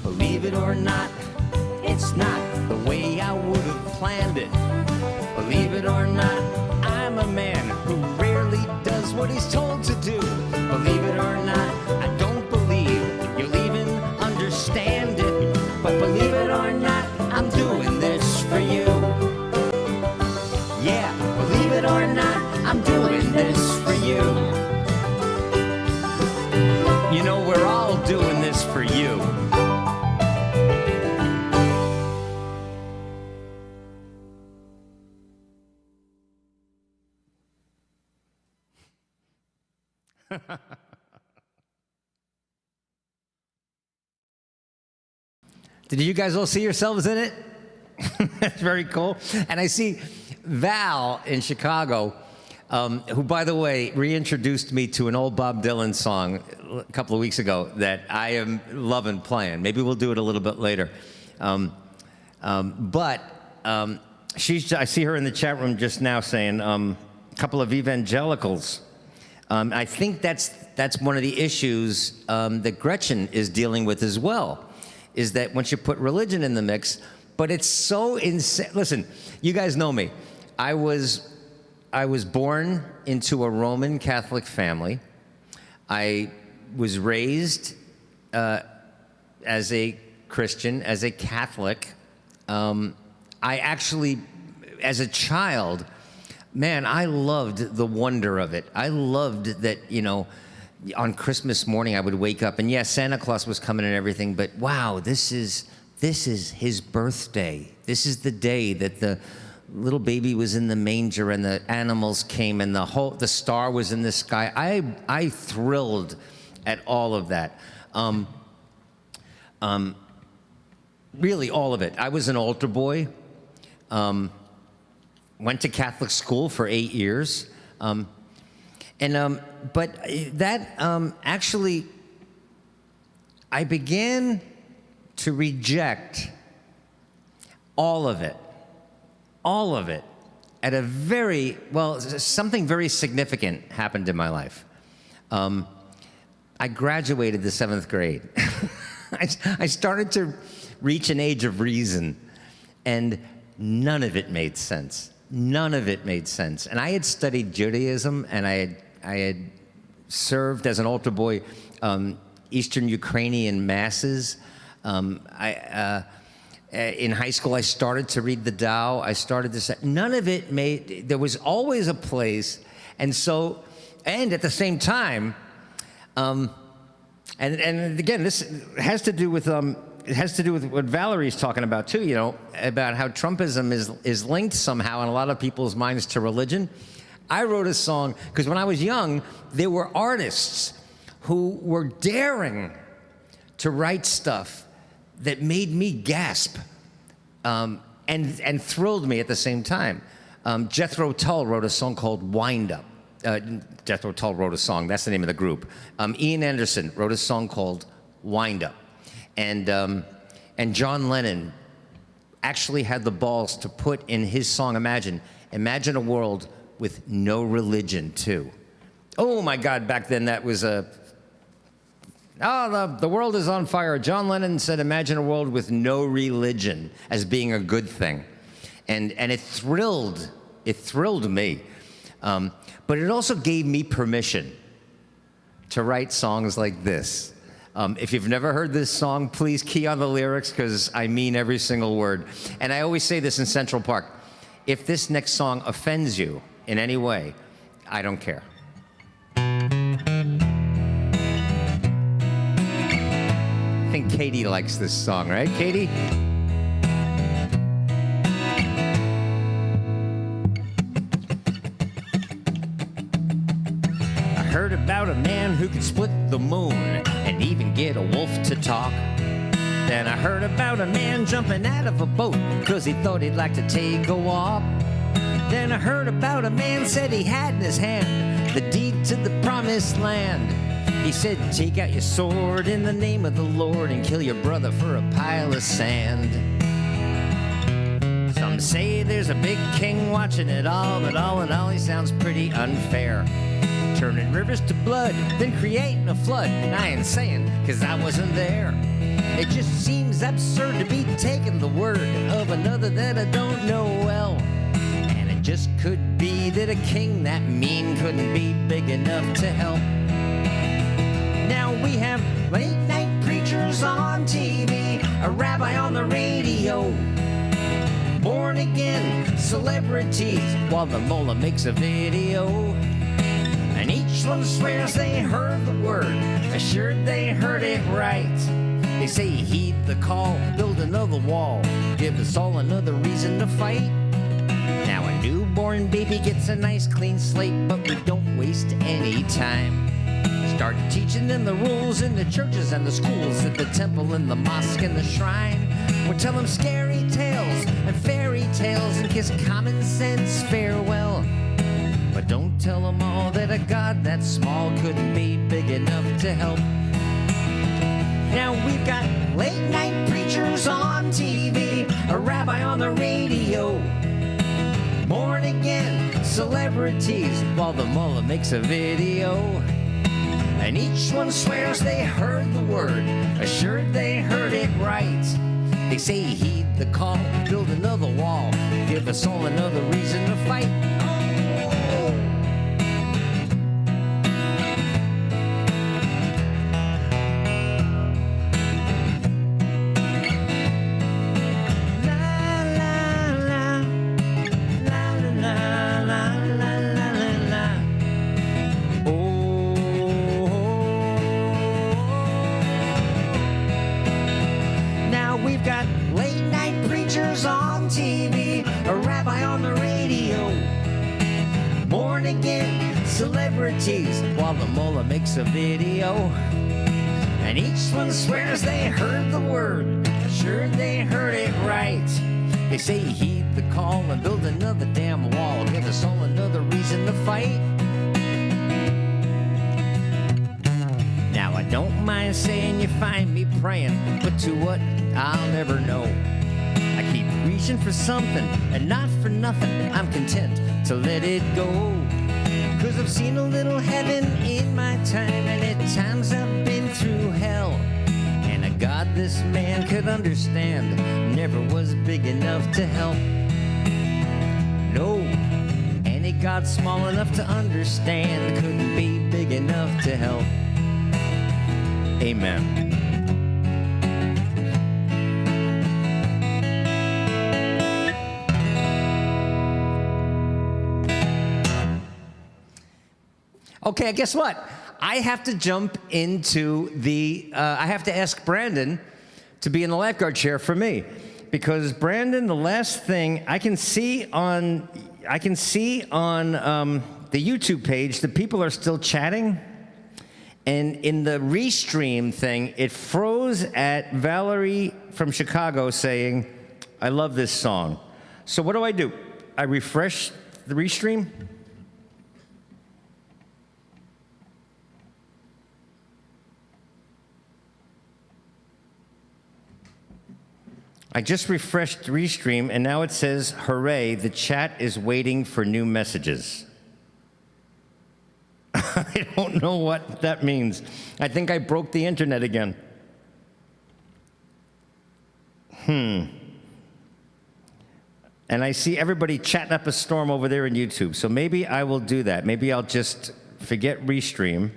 [SPEAKER 2] Believe it or not, it's not the way I would have planned it. Believe it or not, I'm a man who rarely does what he's told to do. Believe it or not, I don't believe you'll even understand it. But believe it or not, I'm doing this for you. Yeah, believe it or not, I'm doing this for you. You know, we're all doing this for you. Did you guys all see yourselves in it? That's very cool. And I see Val in Chicago, who, by the way, reintroduced me to an old Bob Dylan song a couple of weeks ago that I am loving playing. Maybe we'll do it a little bit later. I see her in the chat room just now saying a couple of evangelicals. I think that's one of the issues that Gretchen is dealing with as well, is that once you put religion in the mix, but it's so insane. Listen, you guys know me. I was born into a Roman Catholic family. I was raised as a Christian, as a Catholic. I actually, as a child, man, I loved the wonder of it. I loved that, on Christmas morning I would wake up and yes, Santa Claus was coming and everything, but wow, this is his birthday. This is the day that the little baby was in the manger and the animals came and the star was in the sky. I thrilled at all of that. Really all of it. I was an altar boy. Went to Catholic school for 8 years. But that actually, I began to reject all of it, at a something very significant happened in my life. I graduated the 7th grade. I started to reach an age of reason, and none of it made sense. None of it made sense. And I had studied Judaism, and I had served as an altar boy Eastern Ukrainian masses. In high school, I started to read the Tao. I started to say, none of it made, there was always a place. And at the same time, and again, this has to do with, it has to do with what Valerie's talking about too, about how Trumpism is linked somehow in a lot of people's minds to religion. I wrote a song, because when I was young, there were artists who were daring to write stuff that made me gasp and thrilled me at the same time. Jethro Tull wrote a song called Wind Up. Jethro Tull wrote a song, that's the name of the group. Ian Anderson wrote a song called Wind Up. And John Lennon actually had the balls to put in his song, Imagine a world with no religion too. Oh my God, back then that was the world is on fire. John Lennon said, imagine a world with no religion as being a good thing. And it thrilled me. But it also gave me permission to write songs like this. If you've never heard this song, please key on the lyrics, because I mean every single word. And I always say this in Central Park. If this next song offends you in any way, I don't care. I think Katie likes this song, right, Katie? I heard about a man who could split the moon and even get a wolf to talk. Then I heard about a man jumping out of a boat 'cause he thought he'd like to take a walk. Then I heard about a man said he had in his hand the deed to the promised land. He said, take out your sword in the name of the Lord and kill your brother for a pile of sand. Some say there's a big king watching it all, but all in all he sounds pretty unfair. Turning rivers to blood, then creating a flood. And I ain't saying, 'cause I wasn't there. It just seems absurd to be taking the word of another that I don't know well. And it just could be that a king that mean couldn't be big enough to help. Now we have late night preachers on TV, a rabbi on the radio, born again celebrities, while the mullah makes a video. And each one swears they heard the word, assured they heard it right. They say heed the call, build another wall, give us all another reason to fight. Now a newborn baby gets a nice clean slate, but we don't waste any time. Start teaching them the rules in the churches and the schools, at the temple and the mosque and the shrine. We'll tell them scary tales and fairy tales and kiss common sense farewell. But don't tell them all that a God that small couldn't be big enough to help. Now we've got late night preachers on TV, a rabbi on the radio, born again celebrities while the mullah makes a video. And each one swears they heard the word, assured they heard it right. They say heed the call, build another wall, give us all another reason to fight. We've got late night preachers on TV, a rabbi on the radio, born again celebrities while the mullah makes a video. And each one swears they heard the word, sure they heard it right. They say heed the call and build another damn wall, give us all another reason to fight. Now I don't mind saying you find me praying, but to what I'll never know. I keep reaching for something, and not for nothing, I'm content to let it go. 'Cause I've seen a little heaven in my time, and at times I've been through hell. And a God this man could understand never was big enough to help. No, any God small enough to understand couldn't be big enough to help. Amen. Okay, guess what? I have to jump into the, I have to ask Brandon to be in the lifeguard chair for me. Because Brandon, the last thing I can see on the YouTube page, the people are still chatting. And in the restream thing, it froze at Valerie from Chicago saying, I love this song. So what do? I refresh the restream? I just refreshed Restream, and now it says, hooray, the chat is waiting for new messages. I don't know what that means. I think I broke the internet again. And I see everybody chatting up a storm over there in YouTube, so maybe I will do that. Maybe I'll just forget Restream.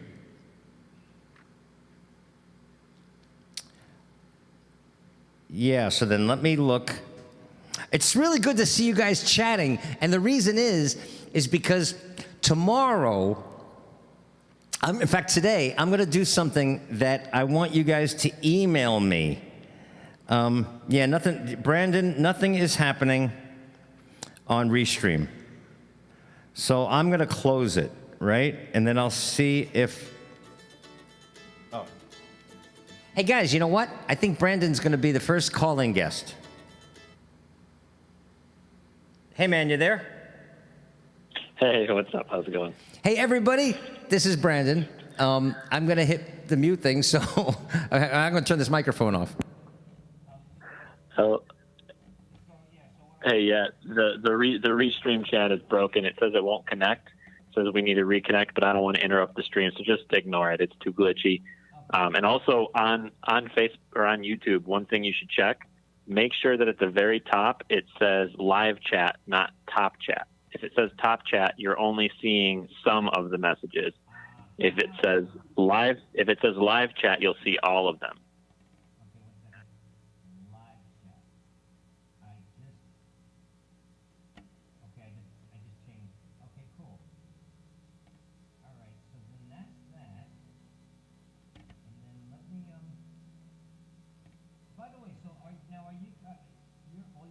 [SPEAKER 2] Yeah, so then let me look. It's really good to see you guys chatting, and the reason is because tomorrow, in fact today, I'm going to do something that I want you guys to email me. Yeah, nothing, Brandon, nothing is happening on Restream. So I'm going to close it, right? And then I'll see if... Hey guys, you know what? I think Brandon's going to be the first call-in guest. Hey man, you there?
[SPEAKER 3] Hey, what's up? How's it going?
[SPEAKER 2] Hey everybody, this is Brandon. I'm going to hit the mute thing, so I'm going to turn this microphone off.
[SPEAKER 3] Oh. Hey, yeah, the restream chat is broken. It says it won't connect. It says we need to reconnect, but I don't want to interrupt the stream, so just ignore it. It's too glitchy. And also on Facebook or on YouTube, one thing you should check, make sure that at the very top it says live chat, not top chat. If it says top chat, you're only seeing some of the messages. If it says live chat, you'll see all of them.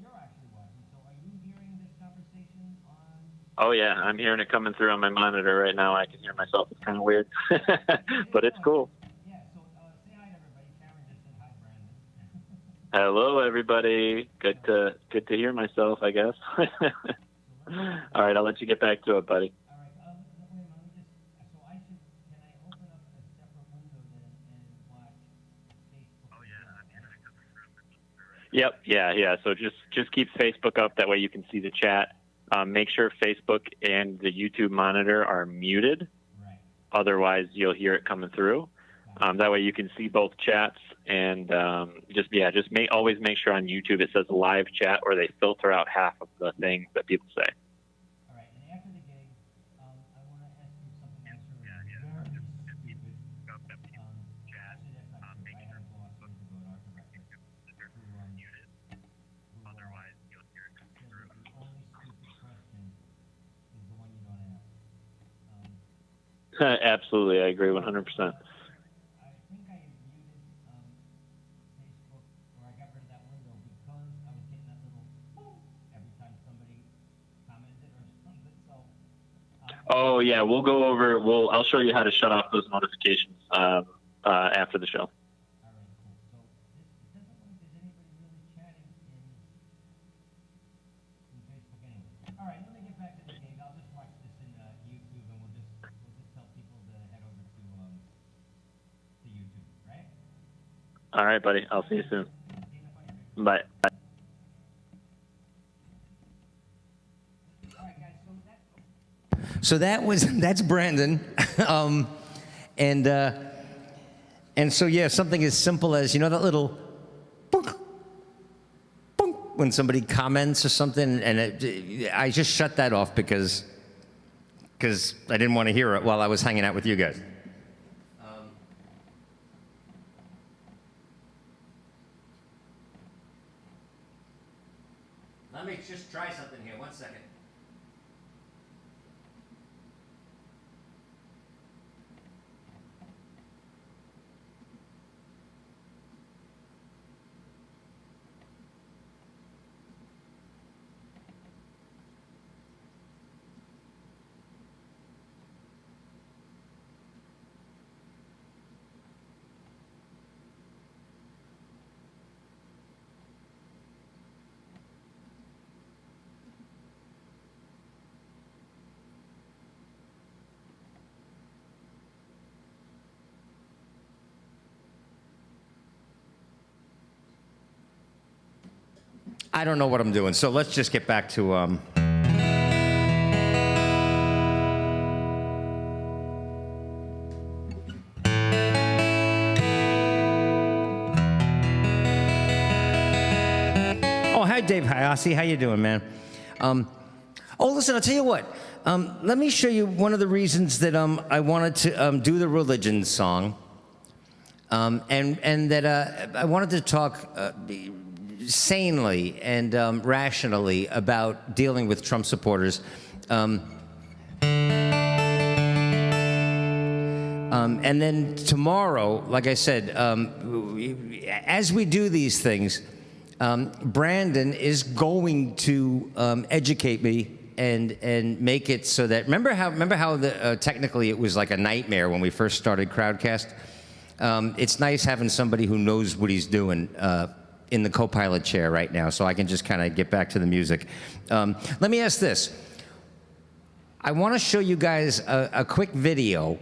[SPEAKER 2] You're actually watching, so are you hearing this conversation on
[SPEAKER 3] Oh yeah, I'm hearing it coming through on my monitor right now. I can hear myself. It's kind of weird, but it's cool.
[SPEAKER 4] Yeah, so say hi to everybody. Cameron just said hi, Brandon.
[SPEAKER 3] Hello, everybody. Good to hear myself, I guess. All right, I'll let you get back to it, buddy.
[SPEAKER 4] All right, wait a minute, let me just, so I should, can I open up a separate window then and watch Facebook? Oh, yeah.
[SPEAKER 3] Yep, yeah. So just keep Facebook up. That way you can see the chat. Make sure Facebook and the YouTube monitor are muted.
[SPEAKER 4] Right.
[SPEAKER 3] Otherwise, you'll hear it coming through. That way you can see both chats. And always make sure on YouTube it says live chat, or they filter out half of the things that people say.
[SPEAKER 4] All right, and after the gig, I want to ask you something else very stupid. Actually, that's not true. I had a boss years ago at Art Director Otherwise, you'll hear it come through. The only stupid question is the one you don't ask.
[SPEAKER 3] Absolutely, I agree 100%.
[SPEAKER 4] I think I muted Facebook, or I got rid of that window because I was getting that little boom every time somebody commented or something. So.
[SPEAKER 3] Oh yeah, we'll go over. I'll show you how to shut off those notifications after the show.
[SPEAKER 4] All right, cool. So it doesn't look like there's anybody really chatting in Facebook anyway. All right, let me get back to the gig. I'll just watch this in YouTube, and we'll just tell people to head over to YouTube, right?
[SPEAKER 3] All right, buddy. I'll see you soon. Bye.
[SPEAKER 4] All right, guys.
[SPEAKER 2] So that's Brandon, and so yeah, something as simple as that little boink, boink, when somebody comments or something, and I just shut that off because I didn't want to hear it while I was hanging out with you guys. Let me just try something here. 1 second. I don't know what I'm doing, so let's just get back to Oh, hi, Dave Hayasi. How you doing, man? Listen, I'll tell you what. Let me show you one of the reasons that I wanted to do the religion song, and that I wanted to talk sanely and rationally about dealing with Trump supporters. And then tomorrow, like I said, as we do these things, Brandon is going to educate me and make it so that remember how technically it was like a nightmare when we first started Crowdcast. It's nice having somebody who knows what he's doing in the co-pilot chair right now, so I can just kind of get back to the music. Let me ask this. I want to show you guys a quick video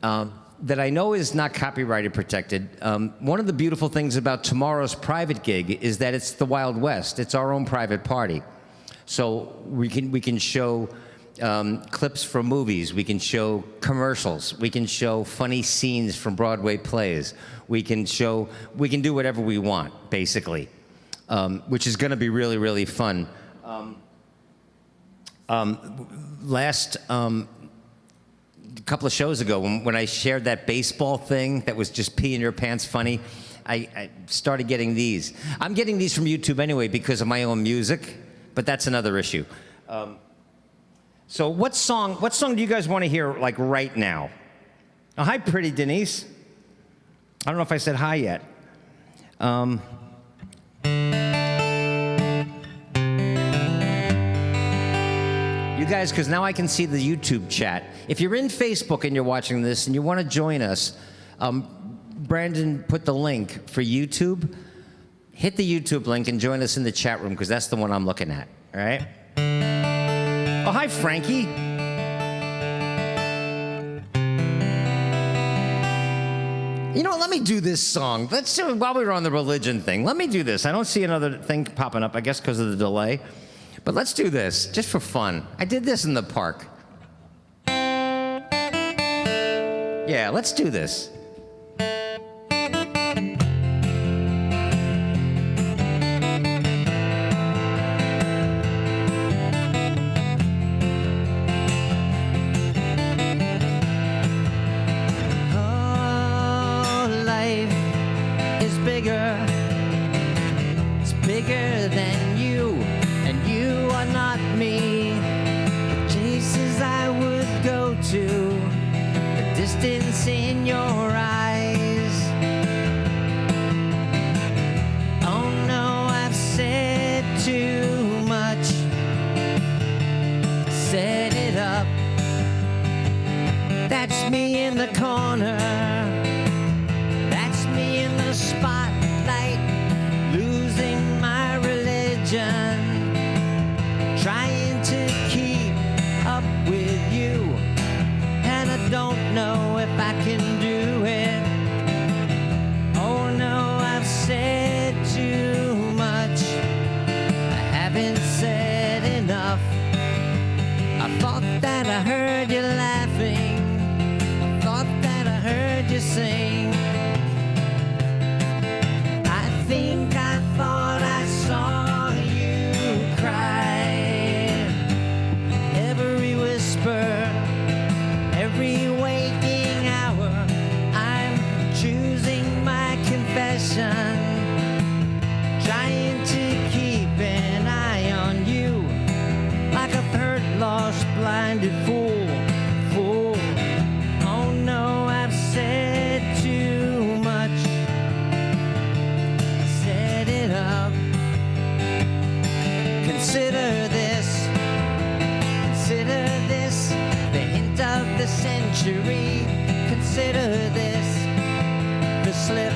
[SPEAKER 2] that I know is not copyrighted protected. One of the beautiful things about tomorrow's private gig is that it's the Wild West. It's our own private party. So we can show clips from movies. We can show commercials. We can show funny scenes from Broadway plays. We can do whatever we want, basically, which is going to be really, really fun. Last couple of shows ago, when I shared that baseball thing that was just pee in your pants funny, I started getting these. I'm getting these from YouTube anyway because of my own music, but that's another issue. So what song do you guys want to hear, like, right now? Oh, hi, pretty Denise. I don't know if I said hi yet. You guys, because now I can see the YouTube chat. If you're in Facebook and you're watching this and you want to join us, Brandon put the link for YouTube. Hit the YouTube link and join us in the chat room because that's the one I'm looking at, all right? Oh, hi, Frankie. You know what, let me do this song. Let's do it while we were on the religion thing. Let me do this. I don't see another thing popping up, I guess because of the delay. But let's do this, just for fun. I did this in the park. Yeah, let's do this.
[SPEAKER 1] It's bigger than you, and you are not me. The places I would go to, the distance in your eyes. Oh no, I've said too much. Set it up. That's me in the corner. That's me in the spotlight, losing my religion, trying to keep up with you, and I don't know if I can do it. Oh no, I've said too much. I haven't said enough. I thought that I heard you laughing. I thought that I heard you sing. I think I thought I saw you cry. Every whisper, every waking hour, I'm choosing my confession, trying to keep an eye on you, like a hurt, lost, blinded fool. Oh no, I've said too much. Set it up. Consider this. Consider this. The hint of the century. Consider this. The slip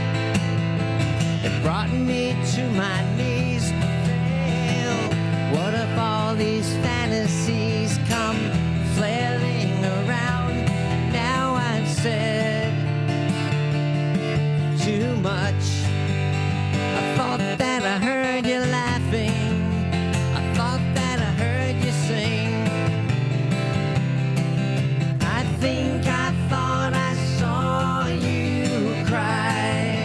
[SPEAKER 1] that brought me to my knees. Fail. What if all these fantasies come flailing around? Now I've said too much. I thought that I heard you laughing. I thought that I heard you sing. I think I thought I saw you cry.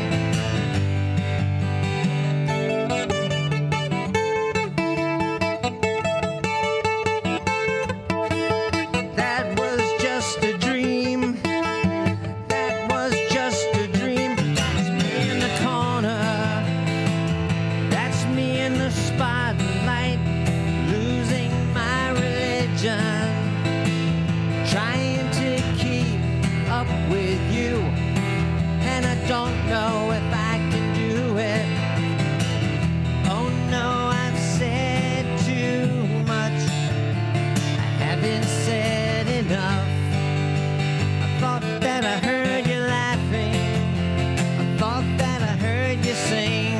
[SPEAKER 1] That was just a dream. That was just a dream. That's me in the corner. That's me in the spotlight, losing my religion, trying to keep up with you, and I don't know if I can do it. Oh no, I've said too much. I haven't said enough. I thought that I heard you laughing. I thought that I heard you sing.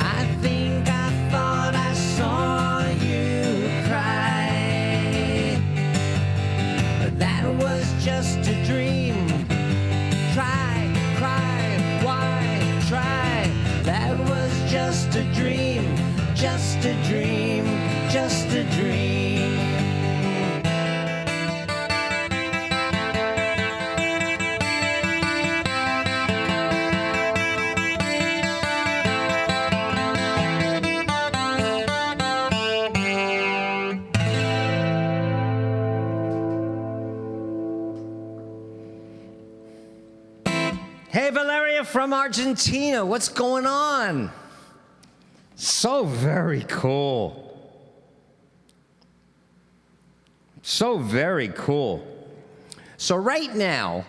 [SPEAKER 1] I think I thought I saw you cry. But that was just a dream. Try, cry, why try? That was just a dream, just a dream, just a dream.
[SPEAKER 2] Hey, Valeria from Argentina, what's going on? So very cool. So very cool. So right now,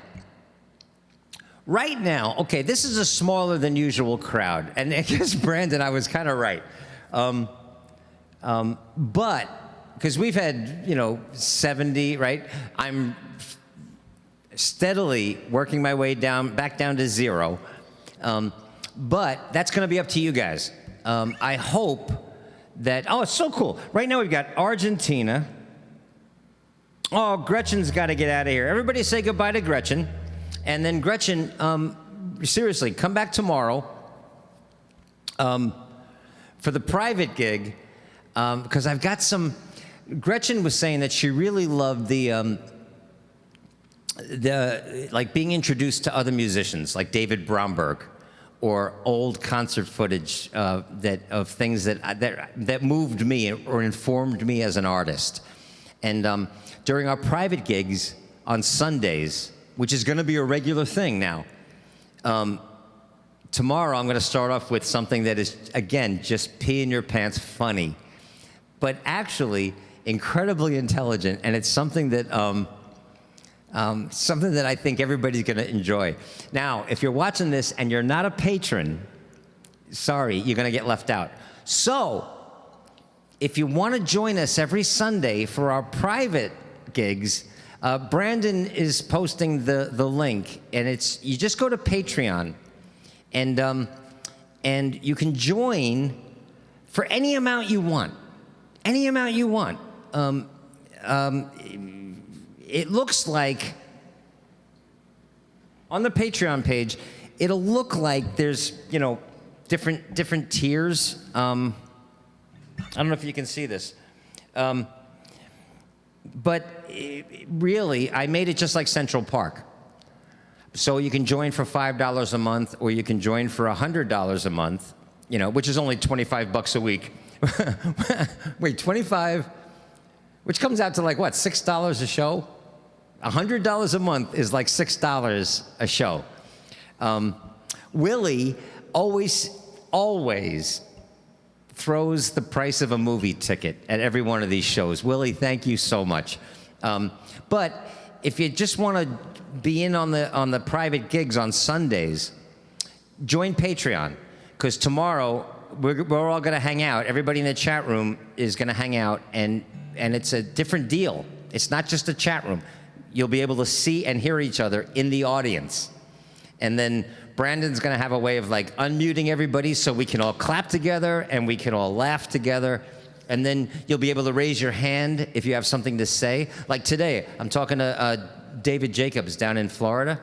[SPEAKER 2] okay, this is a smaller than usual crowd. And I guess, Brandon, I was kind of right. But because we've had 70, right? I'm steadily working my way back down to 0. But that's going to be up to you guys. I hope that, oh, it's so cool. Right now we've got Argentina. Oh, Gretchen's got to get out of here. Everybody say goodbye to Gretchen. And then Gretchen, seriously, come back tomorrow for the private gig, because I've got some. Gretchen was saying that she really loved the like being introduced to other musicians like David Bromberg, or old concert footage of things that moved me or informed me as an artist. And during our private gigs on Sundays, which is going to be a regular thing now, tomorrow I'm going to start off with something that is, again, just pee in your pants funny, but actually incredibly intelligent, and it's something that I think everybody's going to enjoy. Now, if you're watching this and you're not a patron, sorry, you're going to get left out. So, if you want to join us every Sunday for our private gigs, Brandon is posting the link, and you just go to Patreon, and you can join for any amount you want. Any amount you want. It looks like on the Patreon page, it'll look like there's different tiers. I don't know if you can see this, but really, I made it just like Central Park. So you can join for $5 a month, or you can join for $100 a month, which is only $25 a week. Wait, 25, which comes out to like what, $6 a show? $100 a month is like $6 a show. Willie always throws the price of a movie ticket at every one of these shows. Willie, thank you so much. But if you just want to be in on the private gigs on Sundays, join Patreon, because tomorrow we're all going to hang out. Everybody in the chat room is going to hang out, and it's a different deal. It's not just a chat room. You'll be able to see and hear each other in the audience. And then Brandon's going to have a way of like unmuting everybody so we can all clap together and we can all laugh together. And then you'll be able to raise your hand if you have something to say. Like today, I'm talking to David Jacobs down in Florida.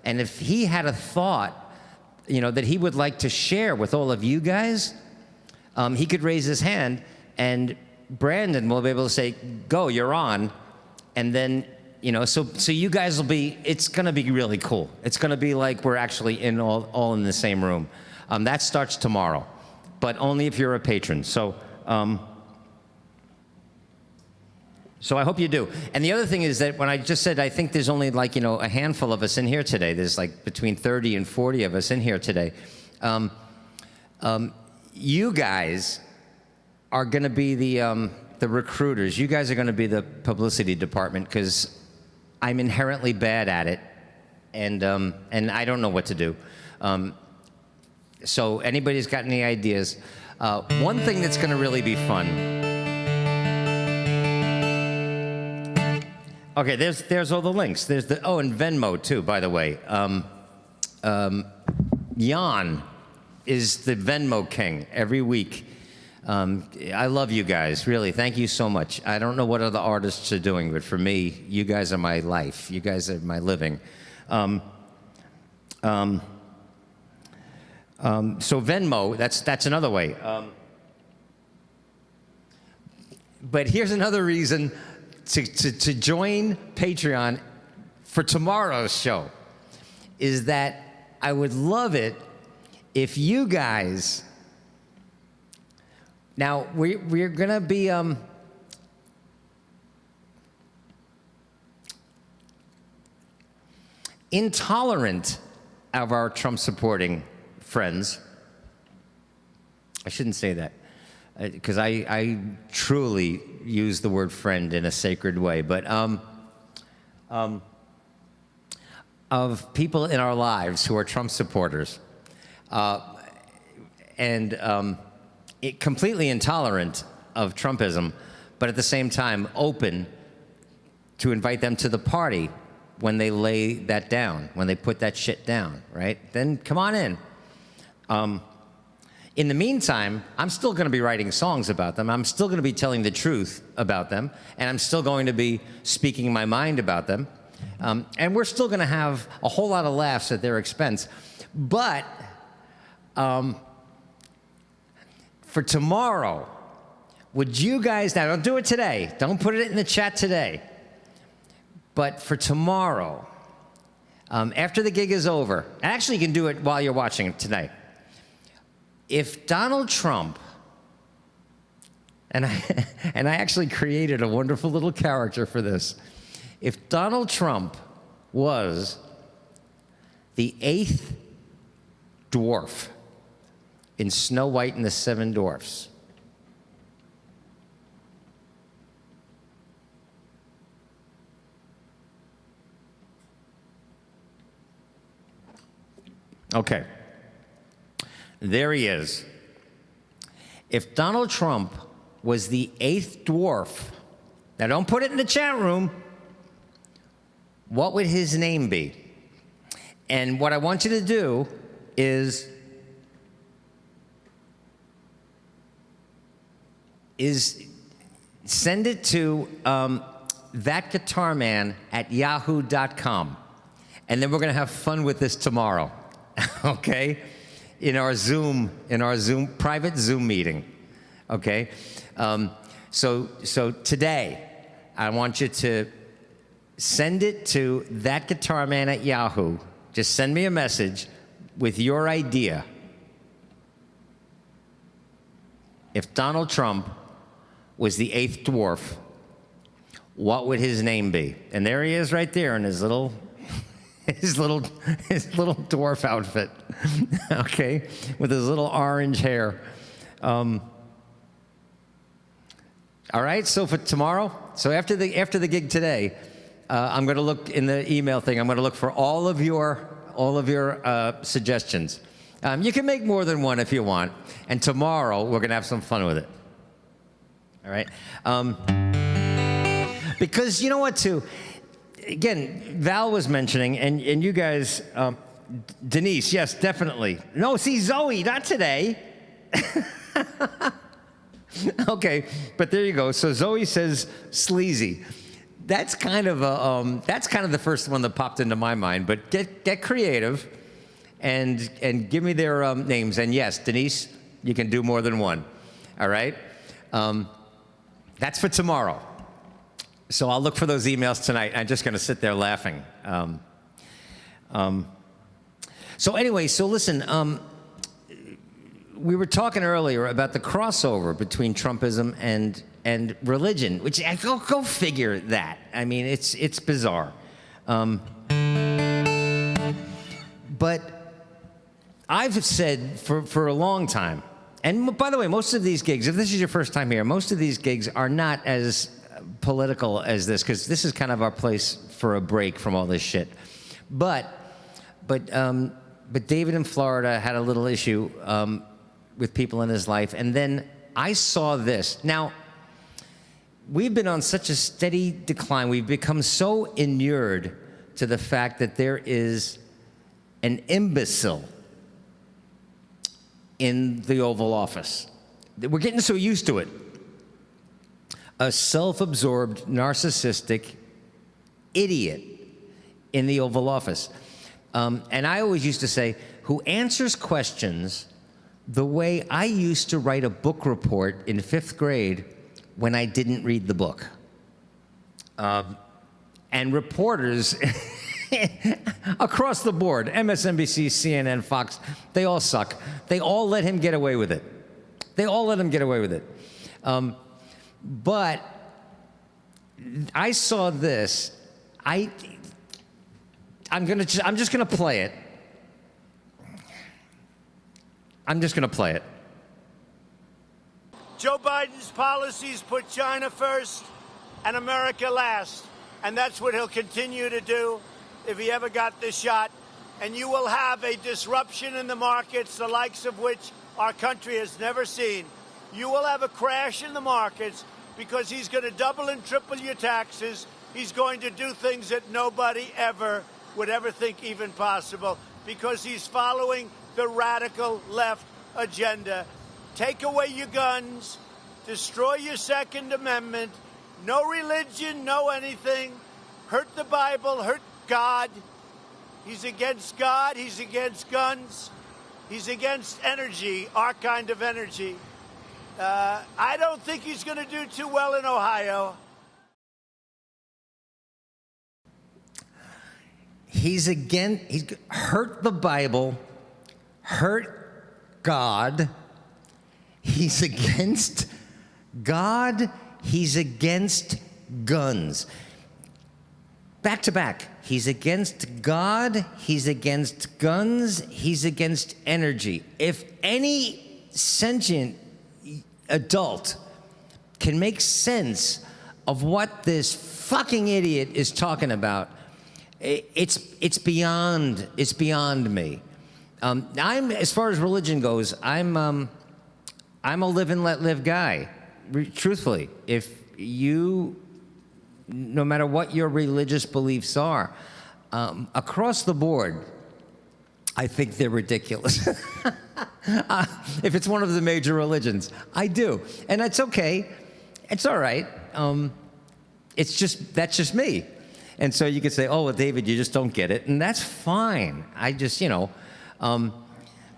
[SPEAKER 2] And if he had a thought, that he would like to share with all of you guys, he could raise his hand, and Brandon will be able to say, go, you're on. And then, so you guys will be, it's going to be really cool. It's going to be like we're actually all in the same room. That starts tomorrow, but only if you're a patron. So I hope you do. And the other thing is that when I just said, I think there's only like, a handful of us in here today. There's like between 30 and 40 of us in here today. You guys are going to be the recruiters. You guys are going to be the publicity department, because I'm inherently bad at it, and I don't know what to do. So anybody's got any ideas? One thing that's going to really be fun. Okay, there's all the links. There's and Venmo too, by the way. Jan is the Venmo king every week. I love you guys, really. Thank you so much. I don't know what other artists are doing, but for me, you guys are my life. You guys are my living. So Venmo, that's another way. But here's another reason to join Patreon for tomorrow's show, is that I would love it if you guys. Now, we're going to be intolerant of our Trump-supporting friends. I shouldn't say that, because I truly use the word friend in a sacred way. But of people in our lives who are Trump supporters, completely intolerant of Trumpism, but at the same time open to invite them to the party when they lay that down, when they put that shit down, right? Then come on in. In the meantime, I'm still going to be writing songs about them. I'm still going to be telling the truth about them, and I'm still going to be speaking my mind about them. And we're still going to have a whole lot of laughs at their expense. But for tomorrow, would you guys, now don't do it today, don't put it in the chat today, but for tomorrow, after the gig is over, and actually you can do it while you're watching it tonight, if Donald Trump, and I actually created a wonderful little character for this, if Donald Trump was the 8th dwarf in Snow White and the Seven Dwarfs, okay, there he is. If Donald Trump was the 8th dwarf, now don't put it in the chat room, what would his name be? And what I want you to do is send it to thatguitarman@yahoo.com. And then we're going to have fun with this tomorrow, okay? In our private Zoom meeting, okay? So today, I want you to send it to thatguitarman@yahoo. Just send me a message with your idea. If Donald Trump was the 8th dwarf, what would his name be? And there he is right there in his little dwarf outfit, okay, with his little orange hair. All right, so for tomorrow, so after the gig today, I'm going to look in the email thing. I'm going to look for all of your suggestions. You can make more than one if you want. And tomorrow we're going to have some fun with it. All right. Because you know what, too. Again, Val was mentioning, and you guys, Denise, yes, definitely. No, see, Zoe, not today. Okay, but there you go. So Zoe says sleazy. That's kind of the first one that popped into my mind. But get creative, and give me their names. And yes, Denise, you can do more than one. All right. That's for tomorrow. So I'll look for those emails tonight. I'm just going to sit there laughing. So anyway, so listen. We were talking earlier about the crossover between Trumpism and religion, which go figure that. I mean, it's bizarre. But I've said for a long time, and by the way, most of these gigs, if this is your first time here, most of these gigs are not as political as this, because this is kind of our place for a break from all this shit. But David in Florida had a little issue with people in his life, and then I saw this. Now, we've been on such a steady decline. We've become so inured to the fact that there is an imbecile in the Oval Office. We're getting so used to it. A self-absorbed, narcissistic idiot in the Oval Office. And I always used to say, who answers questions the way I used to write a book report in 5th grade when I didn't read the book. And reporters across the board, MSNBC, CNN, Fox, they all suck. They all let him get away with it. They all let him get away with it. But I saw this. I'm just gonna play it. I'm just going to play it.
[SPEAKER 5] Joe Biden's policies put China first and America last. And that's what he'll continue to do if he ever got this shot. And you will have a disruption in the markets, the likes of which our country has never seen. you will have a crash in the markets because he's going to double and triple your taxes. He's going to do things that nobody ever would ever think even possible because he's following the radical left agenda. Take away your guns, destroy your Second Amendment, no religion, no anything, hurt the Bible, hurt God. He's against God, he's against guns, he's against energy, our kind of energy. I don't think he's going to do too well in Ohio.
[SPEAKER 2] He's hurt the Bible, hurt God. He's against God. He's against guns. Back to back. He's against God. He's against guns. He's against energy. If any sentient adult can make sense of what this fucking idiot is talking about, it's beyond me. I'm, as far as religion goes, I'm a live and let live guy. Truthfully, if you, no matter what your religious beliefs are, across the board, I think they're ridiculous. If it's one of the major religions, I do, and that's okay. It's all right. That's just me. And so you could say, "Oh, well, David, you just don't get it," and that's fine. I just,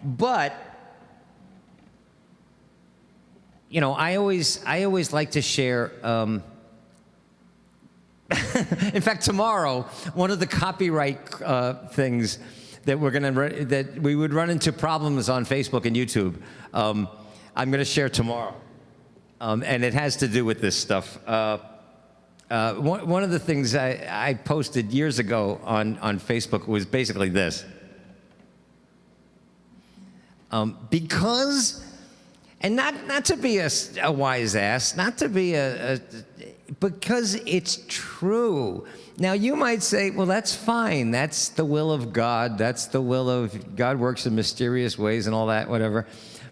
[SPEAKER 2] but. I always like to share. In fact, tomorrow, one of the copyright things that that we would run into problems on Facebook and YouTube, I'm going to share tomorrow, and it has to do with this stuff. One of the things I posted years ago on Facebook was basically this, because. And not to be a wise ass, not to be because it's true. Now, you might say, well, that's fine. That's the will of God. That's the will of God works in mysterious ways and all that, whatever.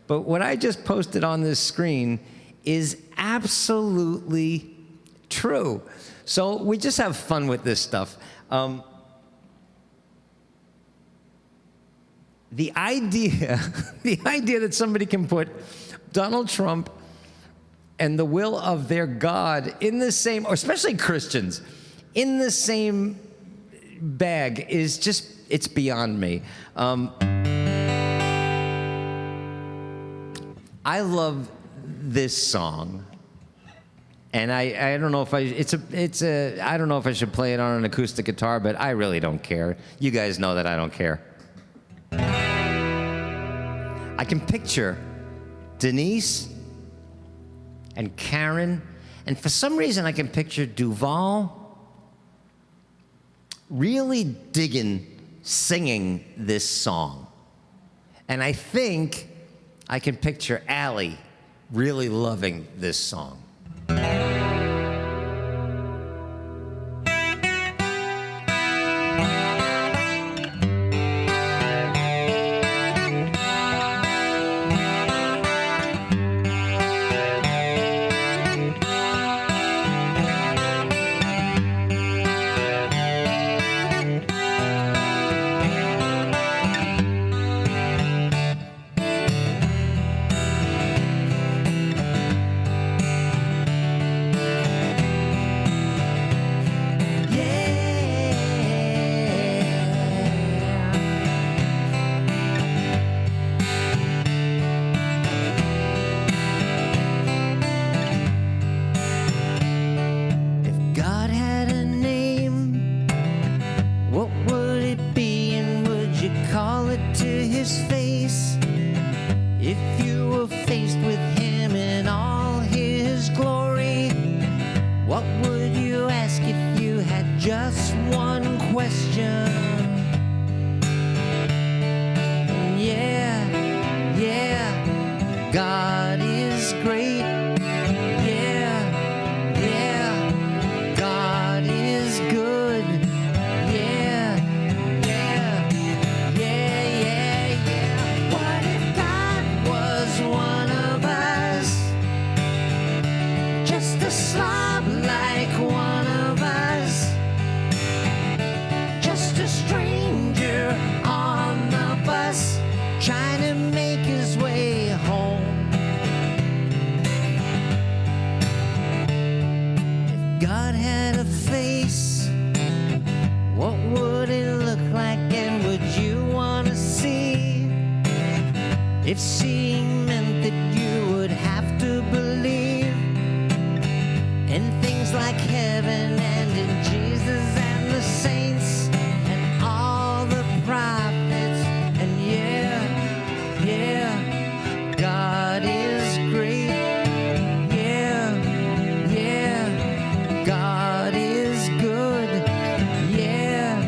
[SPEAKER 2] But what I just posted on this screen is absolutely true. So we just have fun with this stuff. The idea that somebody can put Donald Trump and the will of their God in the same, or especially Christians, in the same bag is just, it's beyond me. I love this song, and I don't know if I don't know if I should play it on an acoustic guitar, but I really don't care. You guys know that I don't care. I can picture Denise and Karen, and for some reason I can picture Duval really digging, singing this song. And I think I can picture Allie really loving this song. Just one question. Yeah, God is great. Yeah, God is good. Yeah. What if God was one of us?
[SPEAKER 1] If seeing meant that you would have to believe in things like heaven and in Jesus and the saints and all the prophets, and yeah, God is great. Yeah, God is good. Yeah.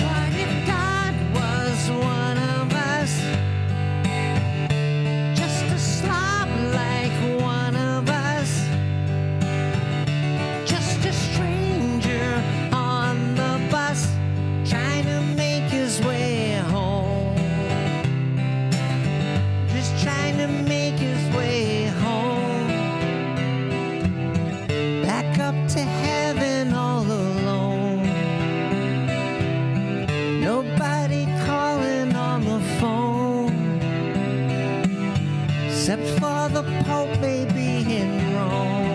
[SPEAKER 1] What if God was one of us? Just a slob like one of us. Just a stranger on the bus trying to make his way home. Just trying to make his way home. Back up to heaven all alone. Nobody calling on the phone, except for the Pope maybe in Rome.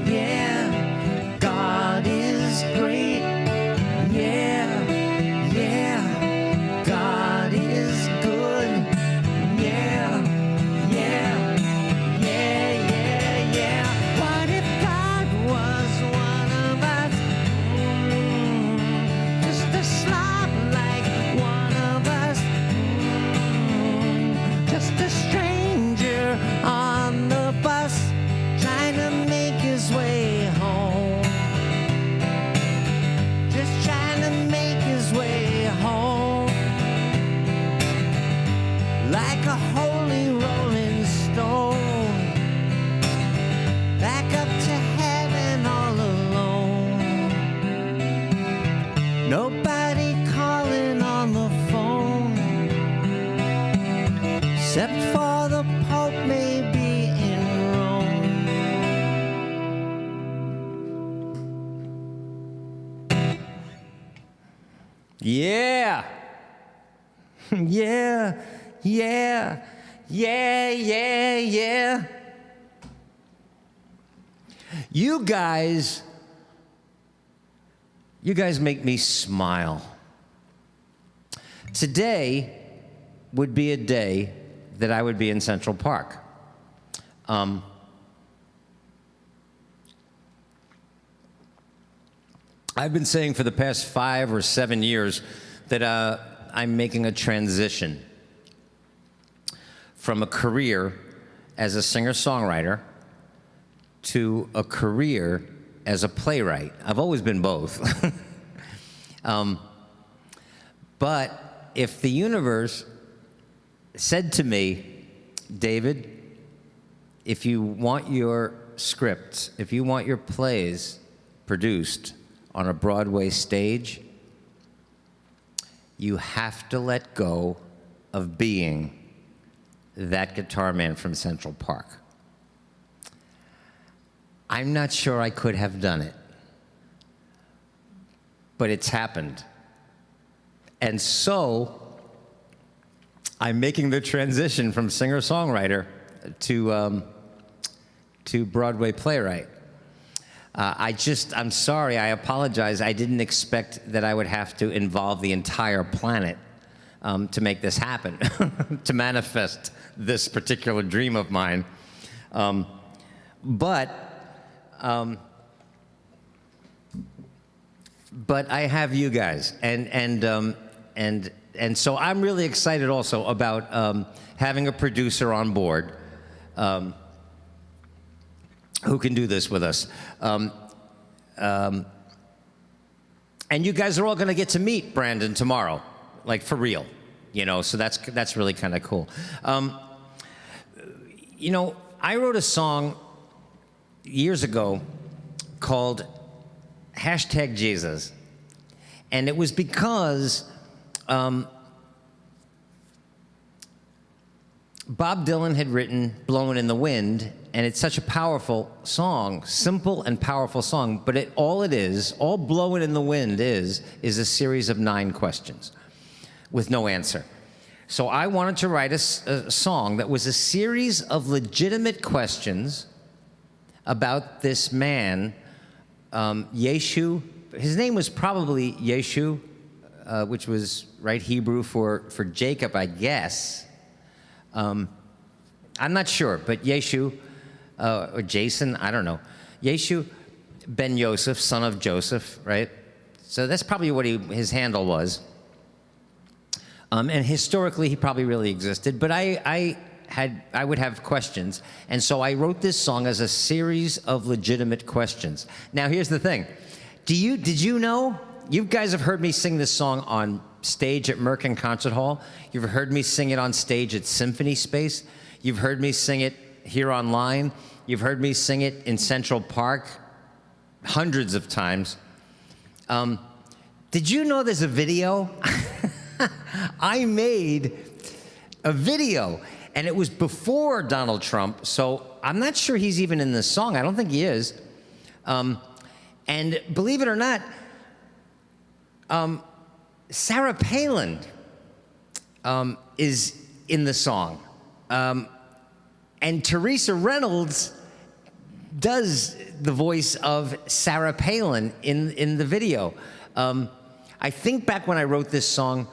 [SPEAKER 1] Yeah, God is great. Yeah, God is good. Yeah. What if God was one of us? Just a slob like one of us. Just a stranger on the bus trying to make his way home. Just trying to make his way home. Like a holy rolling stone. Back up to heaven all alone. Nobody calling on the phone, except for the Pope maybe in Rome.
[SPEAKER 2] Yeah. Yeah. You guys make me smile. Today would be a day that I would be in Central Park. I've been saying for the past 5 or 7 years that I'm making a transition from a career as a singer-songwriter to a career as a playwright. I've always been both. But if the universe said to me, David, if you want your scripts, if you want your plays produced on a Broadway stage, you have to let go of being that guitar man from Central Park. I'm not sure I could have done it, but it's happened. And so I'm making the transition from singer-songwriter to Broadway playwright. I'm sorry, I apologize. I didn't expect that I would have to involve the entire planet to make this happen, to manifest this particular dream of mine. But I have you guys, and so I'm really excited also about having a producer on board who can do this with us. And you guys are all going to get to meet Brandon tomorrow, like for real, you know. So that's really kind of cool. You know, I wrote a song years ago called #Jesus, and it was because Bob Dylan had written Blowin' in the Wind, and it's such a powerful song, simple and powerful song, but all Blowin' in the Wind is a series of 9 questions with no answer. So I wanted to write a song that was a series of legitimate questions about this man, Yeshu. His name was probably Yeshu, which was Hebrew for Jacob, I guess. I'm not sure, but Yeshu, or Jason, I don't know. Yeshu ben Yosef, son of Joseph, right? So that's probably what his handle was. And historically, he probably really existed, but I would have questions, and so I wrote this song as a series of legitimate questions. Now, here's the thing. Did you know? You guys have heard me sing this song on stage at Merkin Concert Hall. You've heard me sing it on stage at Symphony Space. You've heard me sing it here online. You've heard me sing it in Central Park hundreds of times. Did you know there's a video? I made a video, and it was before Donald Trump, so I'm not sure he's even in this song. I don't think he is. And believe it or not, Sarah Palin is in the song. And Teresa Reynolds does the voice of Sarah Palin in the video. I think back when I wrote this song,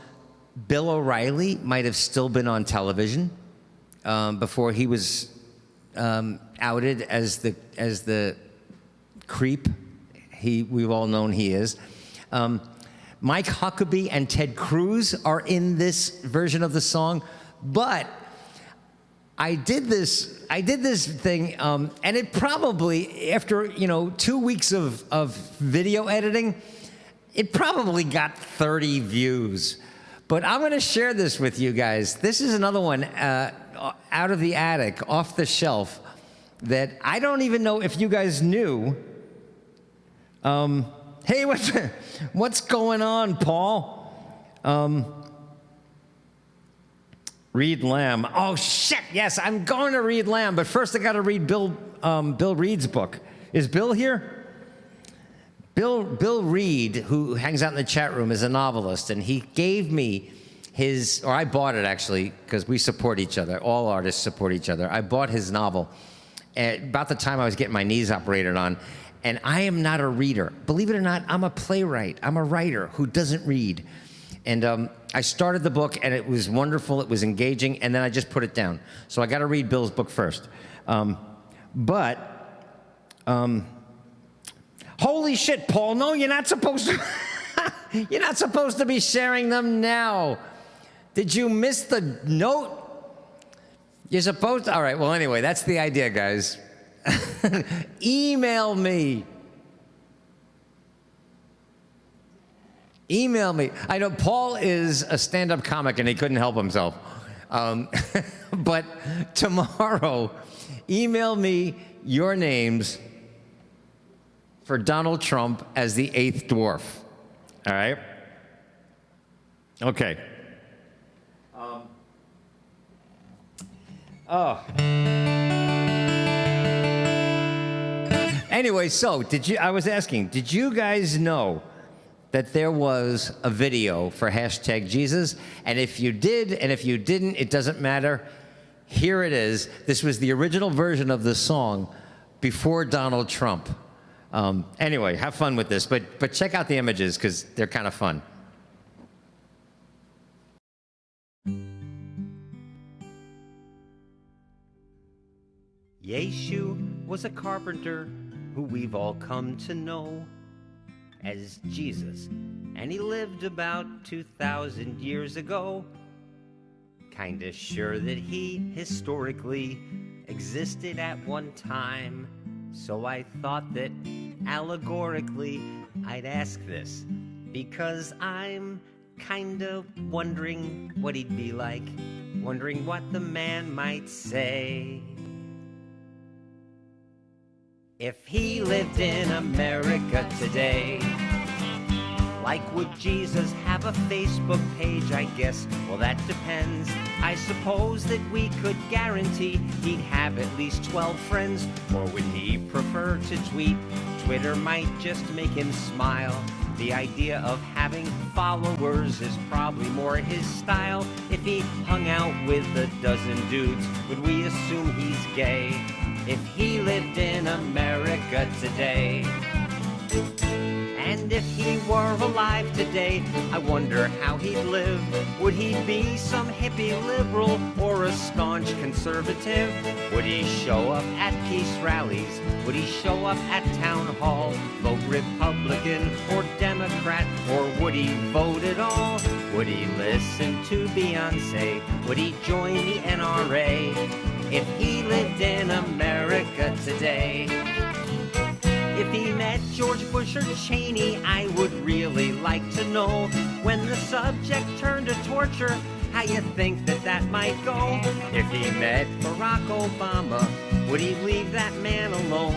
[SPEAKER 2] Bill O'Reilly might have still been on television before he was outed as the creep we've all known he is. Mike Huckabee and Ted Cruz are in this version of the song, but I did this thing, and it probably, after 2 weeks of video editing, it probably got 30 views. But I'm going to share this with you guys. This is another one out of the attic, off the shelf, that I don't even know if you guys knew. Hey, what's going on, Paul? Reed Lamb. Oh, shit, yes, I'm going to read Lamb, but first I got to read Bill Reed's book. Is Bill here? Bill Reed, who hangs out in the chat room, is a novelist, and he gave me I bought it actually, because we support each other. All artists support each other. I bought his novel at about the time I was getting my knees operated on, and I am not a reader. Believe it or not, I'm a playwright. I'm a writer who doesn't read. And I started the book, and it was wonderful. It was engaging, and then I just put it down. So I got to read Bill's book first. Holy shit, Paul! No, you're not supposed to. You're not supposed to be sharing them now. Did you miss the note? You're supposed to. All right. Well, anyway, that's the idea, guys. Email me. Email me. I know Paul is a stand-up comic and he couldn't help himself. But tomorrow, email me your names for Donald Trump as the 8th dwarf. All right? Okay. Anyway, so I was asking, did you guys know that there was a video for #Jesus? And if you did, and if you didn't, it doesn't matter. Here it is. This was the original version of the song before Donald Trump. Anyway, have fun with this, but check out the images because they're kind of fun.
[SPEAKER 1] Yeshu was a carpenter who we've all come to know as Jesus, and he lived about 2,000 years ago. Kinda sure that he historically existed at one time, so I thought that allegorically I'd ask this, because I'm kinda wondering what he'd be like, wondering what the man might say if he lived in America today. Like, would Jesus have a Facebook page? I guess, well, that depends. I suppose that we could guarantee he'd have at least 12 friends. Or would he prefer to tweet? Twitter might just make him smile. The idea of having followers is probably more his style. If he hung out with a dozen dudes, would we assume he's gay? If he lived in America today. And if he were alive today, I wonder how he'd live. Would he be some hippie liberal or a staunch conservative? Would he show up at peace rallies? Would he show up at town hall? Vote Republican or Democrat? Or would he vote at all? Would he listen to Beyonce? Would he join the NRA? If he lived in America today. If he met George Bush or Cheney, I would really like to know, when the subject turned to torture, how you think that that might go. If he met Barack Obama, would he leave that man alone?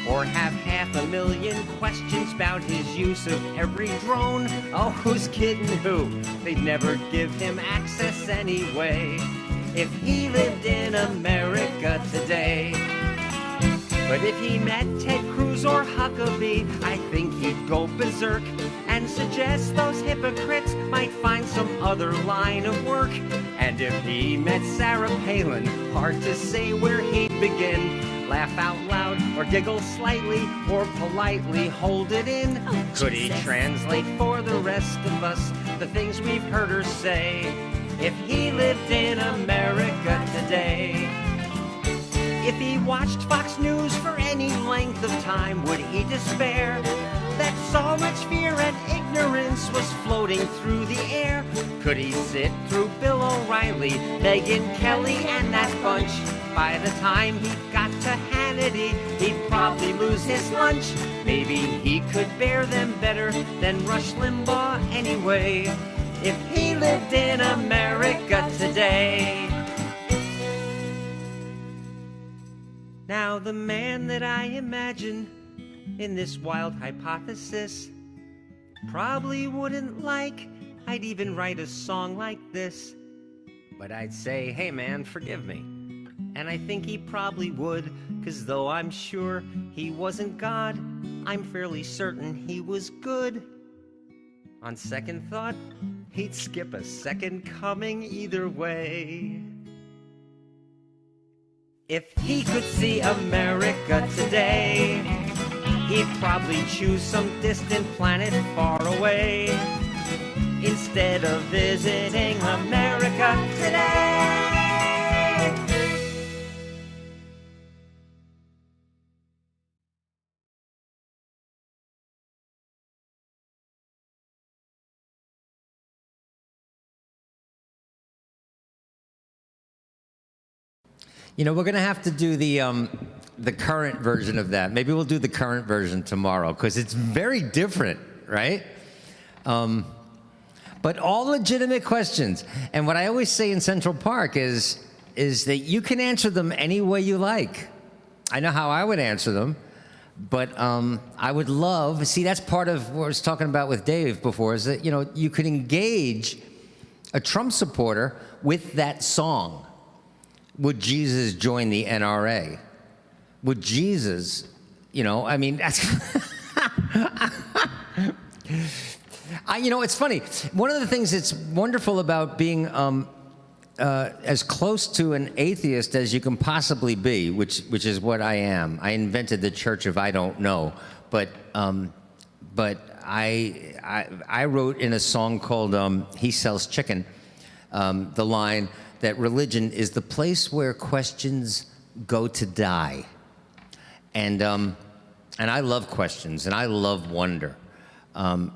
[SPEAKER 1] Or have 500,000 questions about his use of every drone? Oh, who's kidding who? They'd never give him access anyway. If he lived in America today. But if he met Ted Cruz or Huckabee, I think he'd go berserk and suggest those hypocrites might find some other line of work. And if he met Sarah Palin, hard to say where he'd begin. Laugh out loud or giggle slightly or politely hold it in.
[SPEAKER 6] Oh,
[SPEAKER 1] Could he
[SPEAKER 6] Jesus.
[SPEAKER 1] translate for the rest of us the things we've heard her say? If he lived in America today. If he watched Fox News for any length of time, would he despair that so much fear and ignorance was floating through the air? Could he sit through Bill O'Reilly, Megyn Kelly, and that bunch? By the time he got to Hannity, he'd probably lose his lunch. Maybe he could bear them better than Rush Limbaugh anyway. If he lived in America today. Now the man that I imagine in this wild hypothesis probably wouldn't like I'd even write a song like this. But I'd say, hey man, forgive me. And I think he probably would, 'cause though I'm sure he wasn't God, I'm fairly certain he was good. On second thought, he'd skip a second coming either way. If he could see America today, he'd probably choose some distant planet far away instead of visiting America today.
[SPEAKER 2] You know, we're going to have to do the current version of that. Maybe we'll do the current version tomorrow, because it's very different, right? But all legitimate questions. And what I always say in Central Park is that you can answer them any way you like. I know how I would answer them, but I would love, see, that's part of what I was talking about with Dave before, is that, you know, you could engage a Trump supporter with that song. Would Jesus join the NRA? Would Jesus, you know, I mean, that's you know, it's funny. One of the things that's wonderful about being as close to an atheist as you can possibly be, which is what I am. I invented the Church of I Don't Know, but I wrote in a song called "He Sells Chicken" the line that religion is the place where questions go to die, and I love questions and I love wonder. But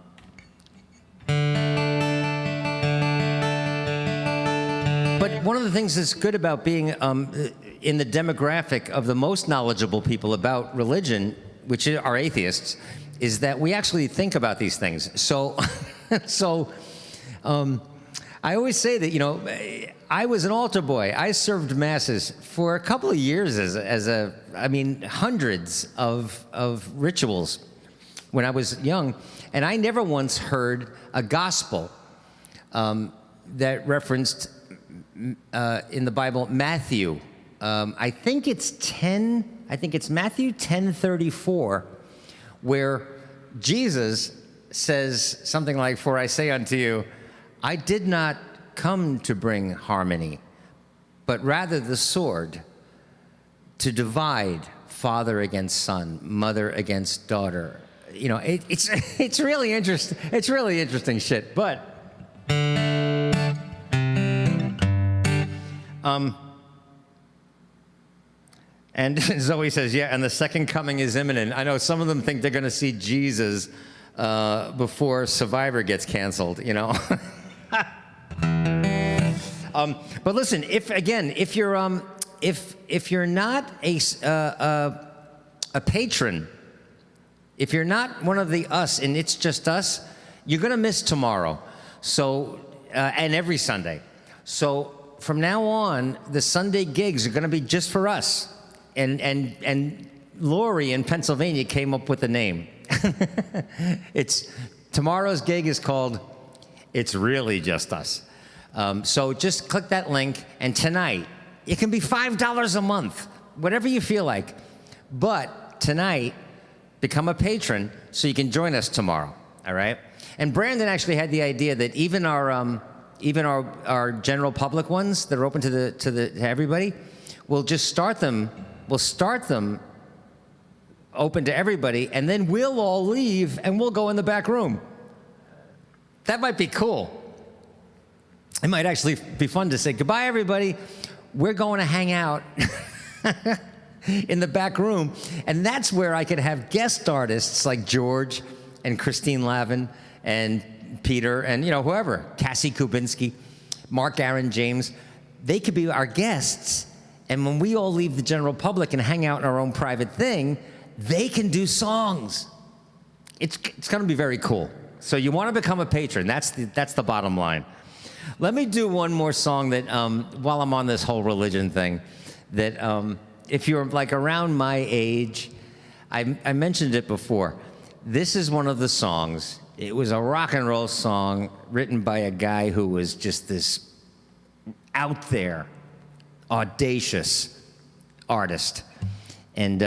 [SPEAKER 2] one of the things that's good about being in the demographic of the most knowledgeable people about religion, which are atheists, is that we actually think about these things. So, I always say that, you know, I was an altar boy. I served masses for a couple of years I mean, hundreds of rituals when I was young. And I never once heard a gospel that referenced in the Bible Matthew. I think it's Matthew 10:34, where Jesus says something like, "For I say unto you, I did not come to bring harmony, but rather the sword, to divide father against son, mother against daughter." You know, it's really interesting. It's really interesting shit. But and Zoe says, yeah, and the second coming is imminent. I know some of them think they're going to see Jesus before Survivor gets canceled, you know. But listen, if you're not a patron, if you're not one of the us and it's just us, you're going to miss tomorrow. So and every Sunday. So from now on, the Sunday gigs are going to be just for us. And Lori in Pennsylvania came up with the name. Tomorrow's gig is called "It's Really Just Us." So just click that link, and tonight, it can be $5 a month, whatever you feel like. But tonight, become a patron so you can join us tomorrow, all right? And Brandon actually had the idea that even our general public ones that are open to everybody, we'll just start them. We'll start them open to everybody, and then we'll all leave and we'll go in the back room. That might be cool. It might actually be fun to say, goodbye, everybody. We're going to hang out in the back room. And that's where I could have guest artists like George and Christine Lavin and Peter and, you know, whoever, Cassie Kubinski, Mark Aaron James. They could be our guests. And when we all leave the general public and hang out in our own private thing, they can do songs. It's going to be very cool. So you want to become a patron. That's the bottom line. Let me do one more song that, while I'm on this whole religion thing, that if you're like around my age, I mentioned it before. This is one of the songs. It was a rock and roll song written by a guy who was just this out there, audacious artist. And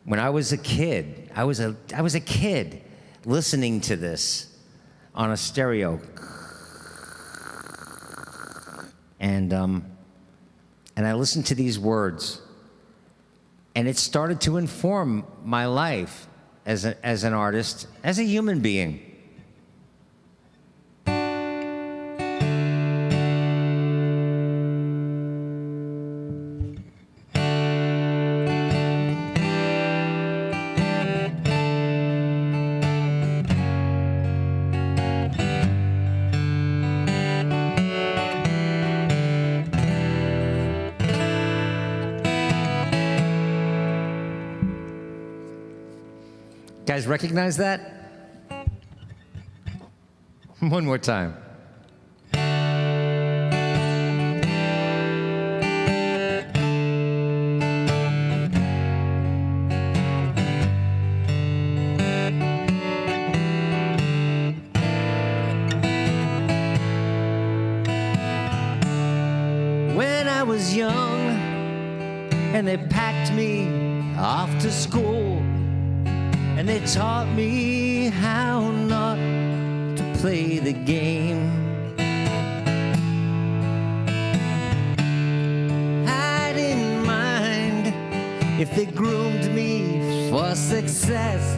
[SPEAKER 2] when I was a kid, I was a kid listening to this on a stereo. And I listened to these words, and it started to inform my life as an artist, as a human being. Guys, recognize that? One more time. When I was young and they packed me off to school, and they taught me how not to play the game. I didn't mind if they groomed me for success,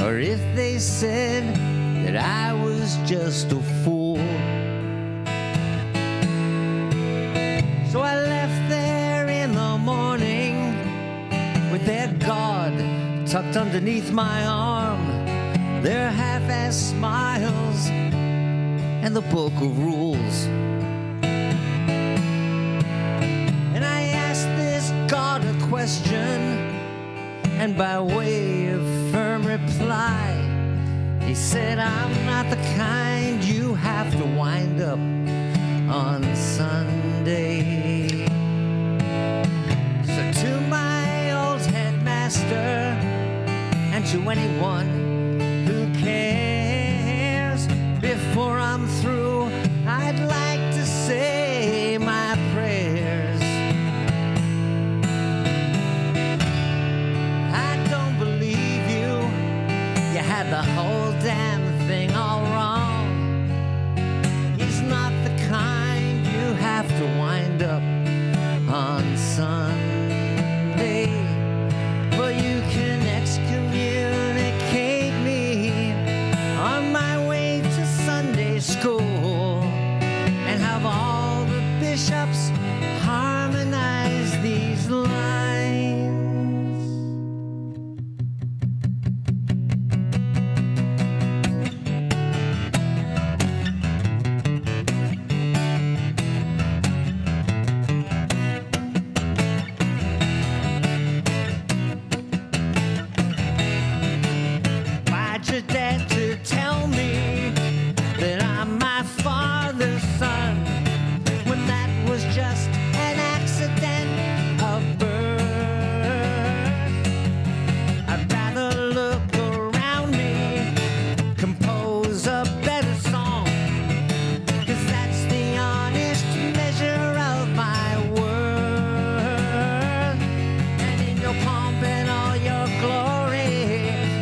[SPEAKER 2] or if they said that I was just a fool. So I left there in the morning with their God tucked underneath my arm, their half-assed smiles, and the book of rules. And I asked this God a question, and by way of firm reply, he said, I'm not the kind you have to wind up on Sunday. So to my old headmaster, and to anyone
[SPEAKER 1] bishops harmonize these lines. Why'd your dad to tell me that I'm my father's son when that was just an accident of birth? I'd rather look around me, compose a better song, 'cause that's the honest measure of my worth. And in your pomp and all your glory,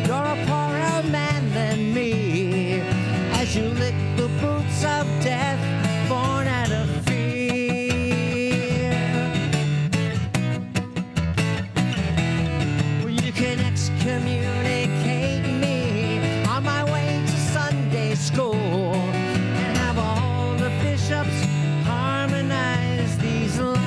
[SPEAKER 1] you're a poorer man than me, as you lick the boots of death, born out of fear. Well, you can excommunicate me on my way to Sunday school and have all the bishops harmonize these lines.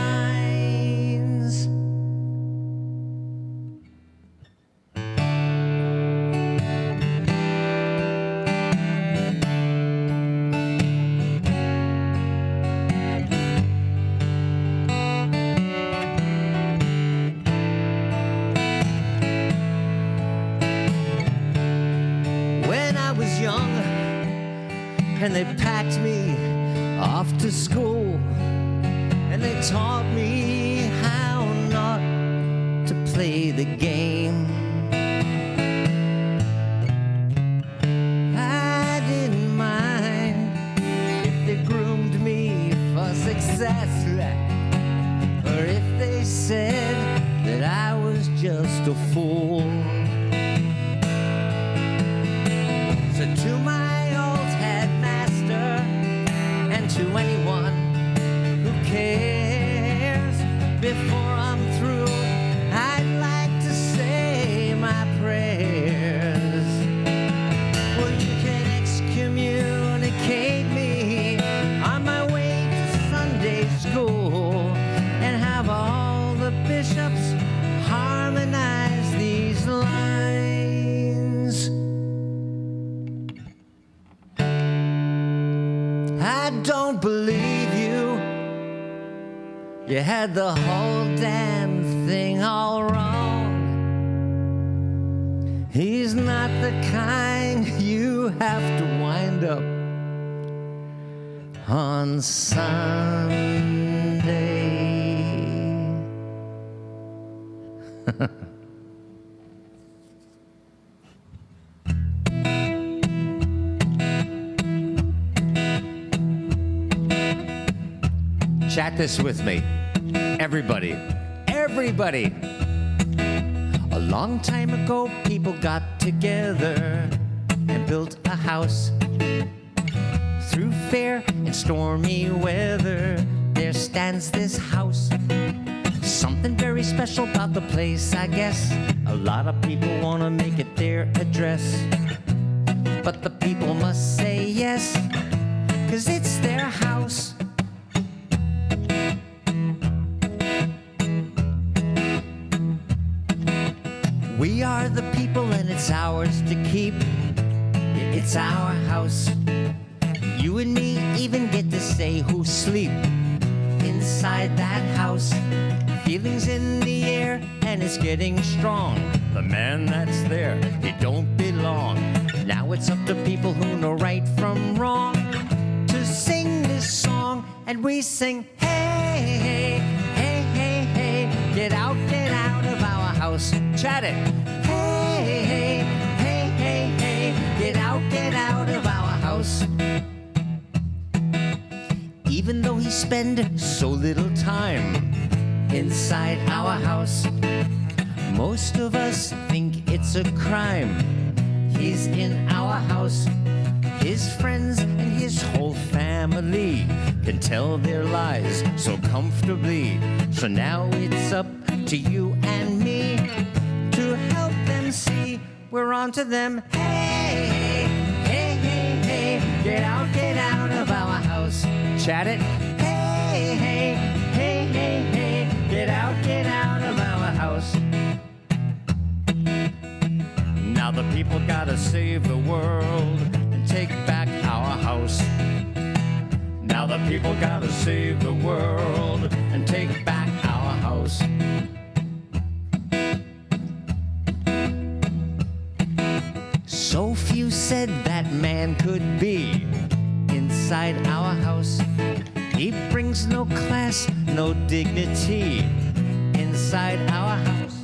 [SPEAKER 1] When I was young and they packed me off to school and they taught me how not to play the game, I didn't mind if they groomed me for success, or if they said that I was just a fool. So to my old headmaster and to anyone who cares, before I'm through, I'd like to say my prayers. Well, you can excommunicate me on my way to Sunday school and have all the bishops harmonize these lines. I don't believe you. You had the whole damn thing all wrong. He's not the kind you have to wind up on Sunday.
[SPEAKER 2] Chat this with me. Everybody. Everybody.
[SPEAKER 1] A long time ago, people got together and built a house. Through fair and stormy weather, there stands this house. Something very special about the place, I guess. A lot of people want to make it their address. But the people must say yes, 'cause it's their house. We are the people and it's ours to keep. It's our house. You and me even get to say who sleep inside that house. Feelings in the air and it's getting strong. The man that's there, he don't belong. Now it's up to people who know right from wrong to sing this song, and we sing, hey, hey, hey, hey, hey, get out of our house. Chat it. Hey, hey, hey, hey, hey, get out of our house. Even though he spend so little time inside our house, most of us think it's a crime. He's in our house. His friends and his whole family can tell their lies so comfortably. So now it's up to you and me to help them see we're onto them. Hey, hey, hey, hey, get out of our house. Chat it. Hey, hey,
[SPEAKER 2] people gotta save the world and take back our house. Now the people gotta save the world and take back our house. So few said that man could be inside our house. He brings no class, no dignity inside our house.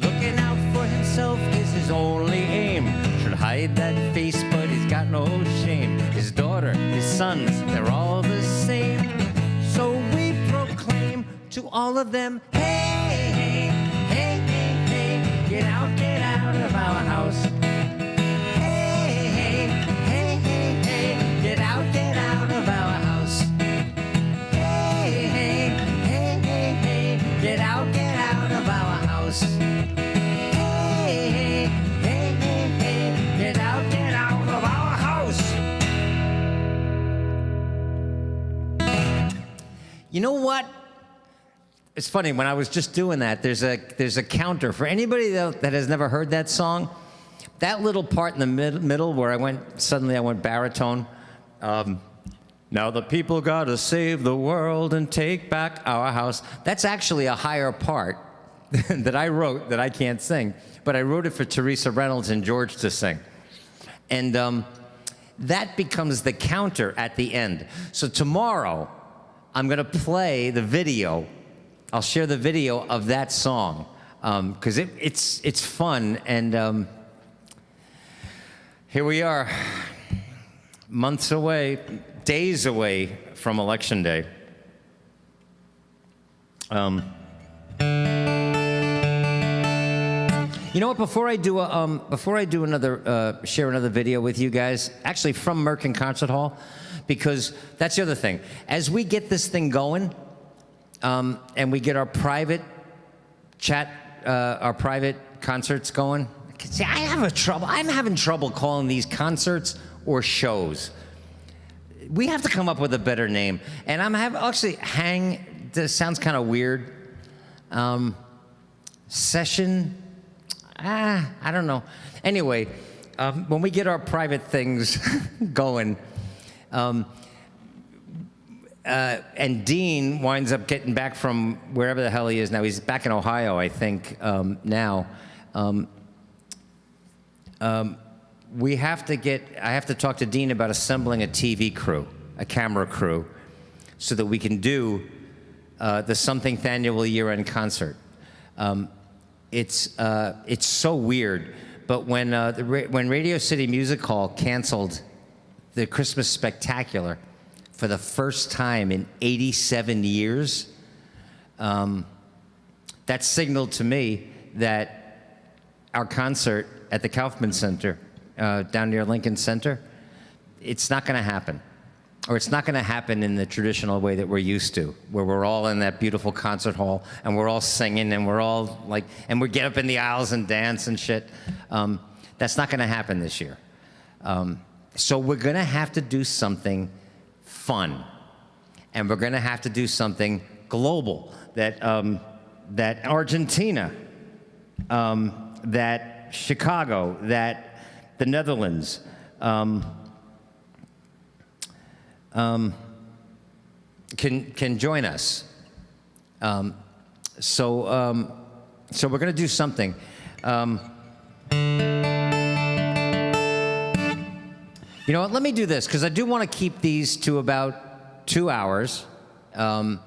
[SPEAKER 2] Looking out for himself is his only aim. Should hide that face, but he's got no shame. His daughter, his sons, they're all the same. So we proclaim to all of them, hey, hey, hey, hey, hey, get out of our house. Hey, hey, hey, hey, hey, get out of our house. Hey, hey, hey, hey, hey, get out of our house. Hey, hey, hey, hey, hey, get out of our house. You know what? It's funny, when I was just doing that, there's a counter. For anybody that has never heard that song, that little part in the middle where I went baritone. Now the people gotta save the world and take back our house. That's actually a higher part that I wrote that I can't sing, but I wrote it for Teresa Reynolds and George to sing. And that becomes the counter at the end. So tomorrow, I'm gonna play the video. I'll share the video of that song, because it's fun, and here we are, months away, days away from Election Day. You know what? Before I do another share another video with you guys, actually from Merkin Concert Hall, because that's the other thing. As we get this thing going, and we get our private chat, our private concerts going. See, I'm having trouble calling these concerts or shows. We have to come up with a better name. And this sounds kind of weird. Session, I don't know. Anyway, when we get our private things going, and Dean winds up getting back from wherever the hell he is now. He's back in Ohio, I think, now. I have to talk to Dean about assembling a TV crew, a camera crew, so that we can do the Something Annual year-end concert. It's so weird, but when Radio City Music Hall canceled the Christmas Spectacular for the first time in 87 years, that signaled to me that our concert at the Kaufman Center, down near Lincoln Center, it's not gonna happen. Or it's not gonna happen in the traditional way that we're used to, where we're all in that beautiful concert hall and we're all singing and we're all like, and we get up in the aisles and dance and shit. That's not gonna happen this year. So we're gonna have to do something fun, and we're going to have to do something global. That Argentina, that Chicago, that the Netherlands, can join us. So we're going to do something. You know what, let me do this, because I do want to keep these to about 2 hours. Because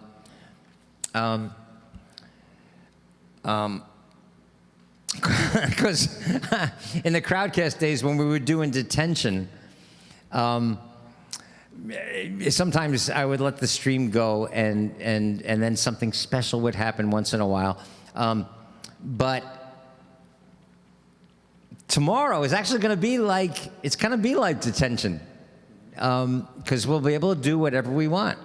[SPEAKER 2] in the Crowdcast days when we were doing detention, sometimes I would let the stream go and then something special would happen once in a while. But tomorrow is actually going to be like, it's going to be like detention, because we'll be able to do whatever we want.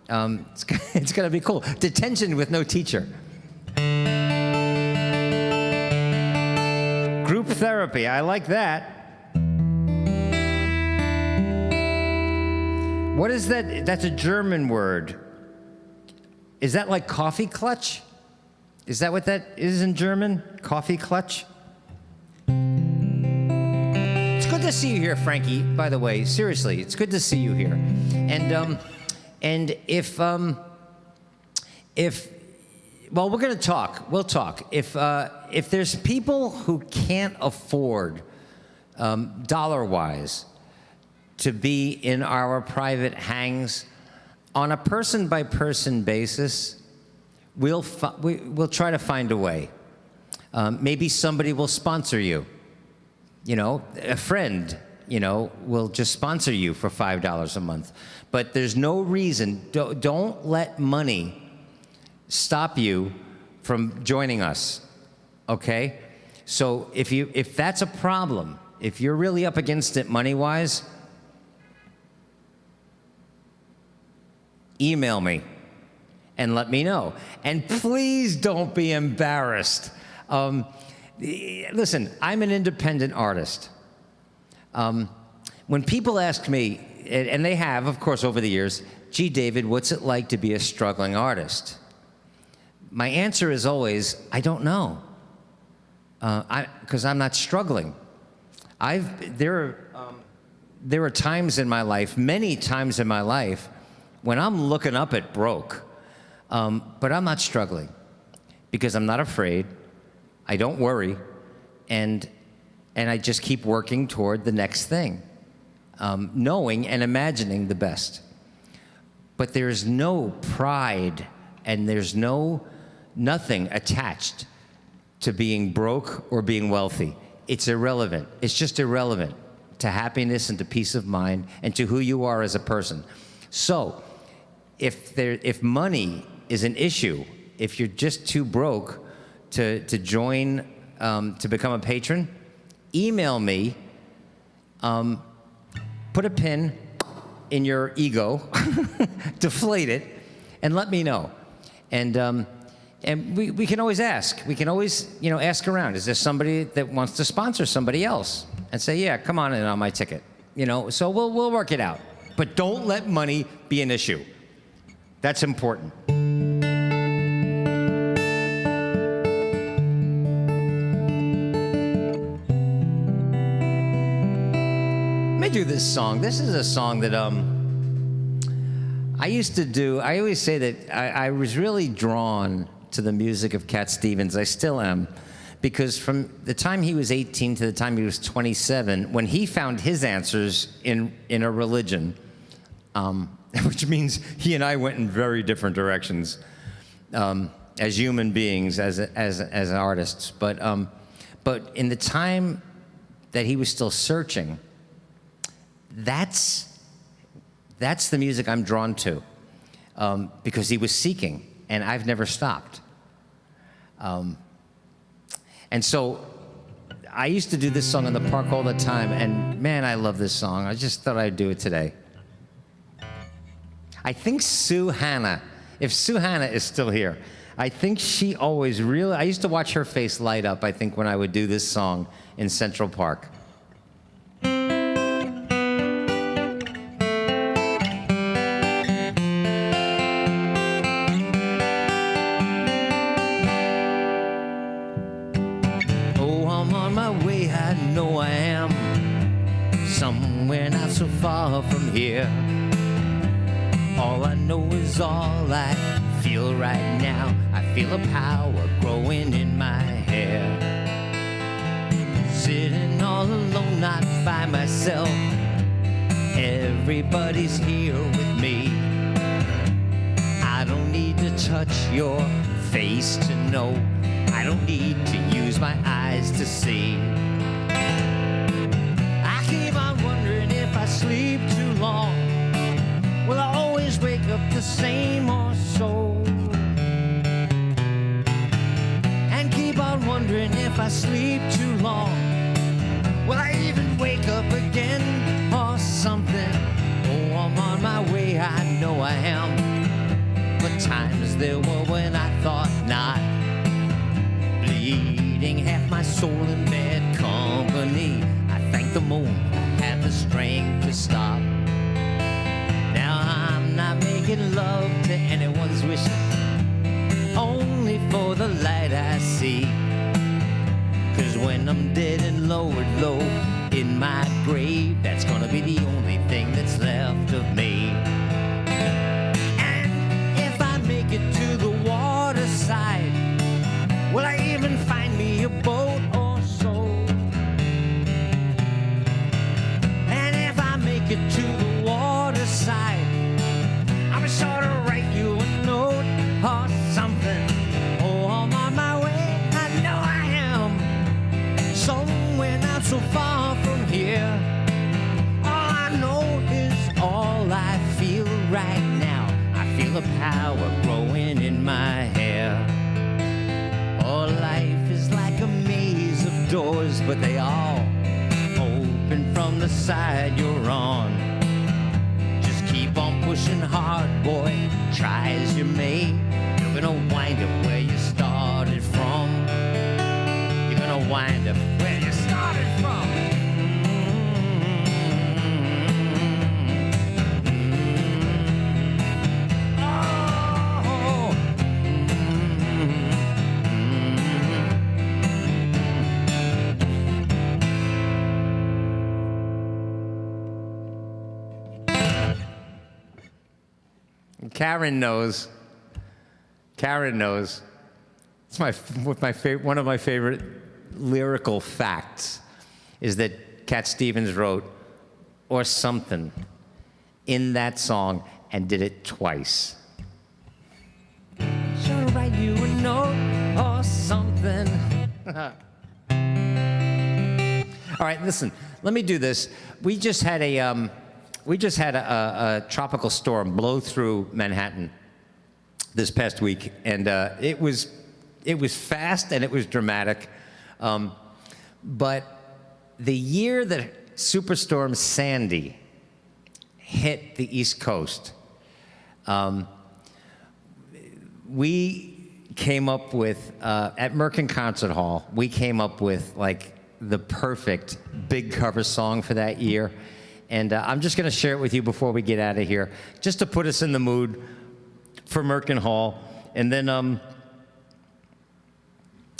[SPEAKER 2] It's going to be cool. Detention with no teacher. Group therapy, I like that. What is that? That's a German word. Is that like coffee clutch? Is that what that is in German? Coffee clutch? good to see you here, Frankie. By the way, seriously, it's good to see you here. And if well, we're going to talk. We'll talk. If there's people who can't afford, dollar-wise, to be in our private hangs, on a person-by-person basis, we'll try to find a way. Maybe somebody will sponsor you. You know, a friend, you know, will just sponsor you for $5 a month. But there's no reason, don't let money stop you from joining us, okay? So if that's a problem, if you're really up against it money-wise, email me and let me know. And please don't be embarrassed. Listen, I'm an independent artist. When people ask me, and they have, of course, over the years, gee, David, what's it like to be a struggling artist? My answer is always, I don't know, because I'm not struggling. There are times in my life, many times in my life, when I'm looking up at broke, but I'm not struggling, because I'm not afraid. I don't worry, and I just keep working toward the next thing, knowing and imagining the best. But there's no pride and there's nothing attached to being broke or being wealthy. It's irrelevant. It's just irrelevant to happiness and to peace of mind and to who you are as a person. So if money is an issue, if you're just too broke to join, to become a patron, email me, put a pin in your ego, deflate it, and let me know. And we can always ask. We can always, ask around. Is there somebody that wants to sponsor somebody else? And say, yeah, come on in on my ticket. So we'll work it out. But don't let money be an issue. That's important. Let me do this song. This is a song that I used to do. I always say that I was really drawn to the music of Cat Stevens. I still am, because from the time he was 18 to the time he was 27, when he found his answers in a religion, which means he and I went in very different directions as human beings, as artists. But in the time that he was still searching, that's the music I'm drawn to, because he was seeking, and I've never stopped. And so I used to do this song in the park all the time, and man, I love this song. I just thought I'd do it today. I think Sue Hannah, if Sue Hannah is still here, I think she always I used to watch her face light up, I think, when I would do this song in Central Park. Somewhere not so far from here. All I know is all I feel right now. I feel a power growing in my hair. Sitting all alone, not by myself. Everybody's here with me. I don't need to touch your face to know. I don't need to use my eyes to see. If I sleep too long, will I always wake up the same or so? And keep on wondering if I sleep too long, will I even wake up again or something? Oh, I'm on my way, I know I am. But times there were when I thought not. Bleeding half my soul in bad company. I thank the moon had the strength to stop. Now I'm not making love to anyone's wishes, only for the light I see. 'Cause when I'm dead and lowered low, in my grave. That's gonna be the only thing that's left of me. And if I make it to the waterside, will I even find me a boat or so? And if I make it to the waterside, I'm sure to write you a note or something. Oh, I'm on my way, I know I am. Somewhere not so far from here. All I know is all I feel right now. I feel the power growing in my hair. Oh, life is like a maze of doors, but they all open from the side you're on. Just keep on pushing hard, boy, try as you may. You're gonna wind up where you started from. You're gonna wind up where you started from. Oh. Karen knows. Karen knows. It's one of my favorite lyrical facts is that Cat Stevens wrote "or something" in that song and did it twice. Should I write you a note or something? All right, listen. Let me do this. We just had a tropical storm blow through Manhattan this past week, and it was fast and it was dramatic. But the year that Superstorm Sandy hit the East Coast, we came up with at Merkin Concert Hall. We came up with like the perfect big cover song for that year. And I'm just going to share it with you before we get out of here, just to put us in the mood for Merkin Hall. And then I'm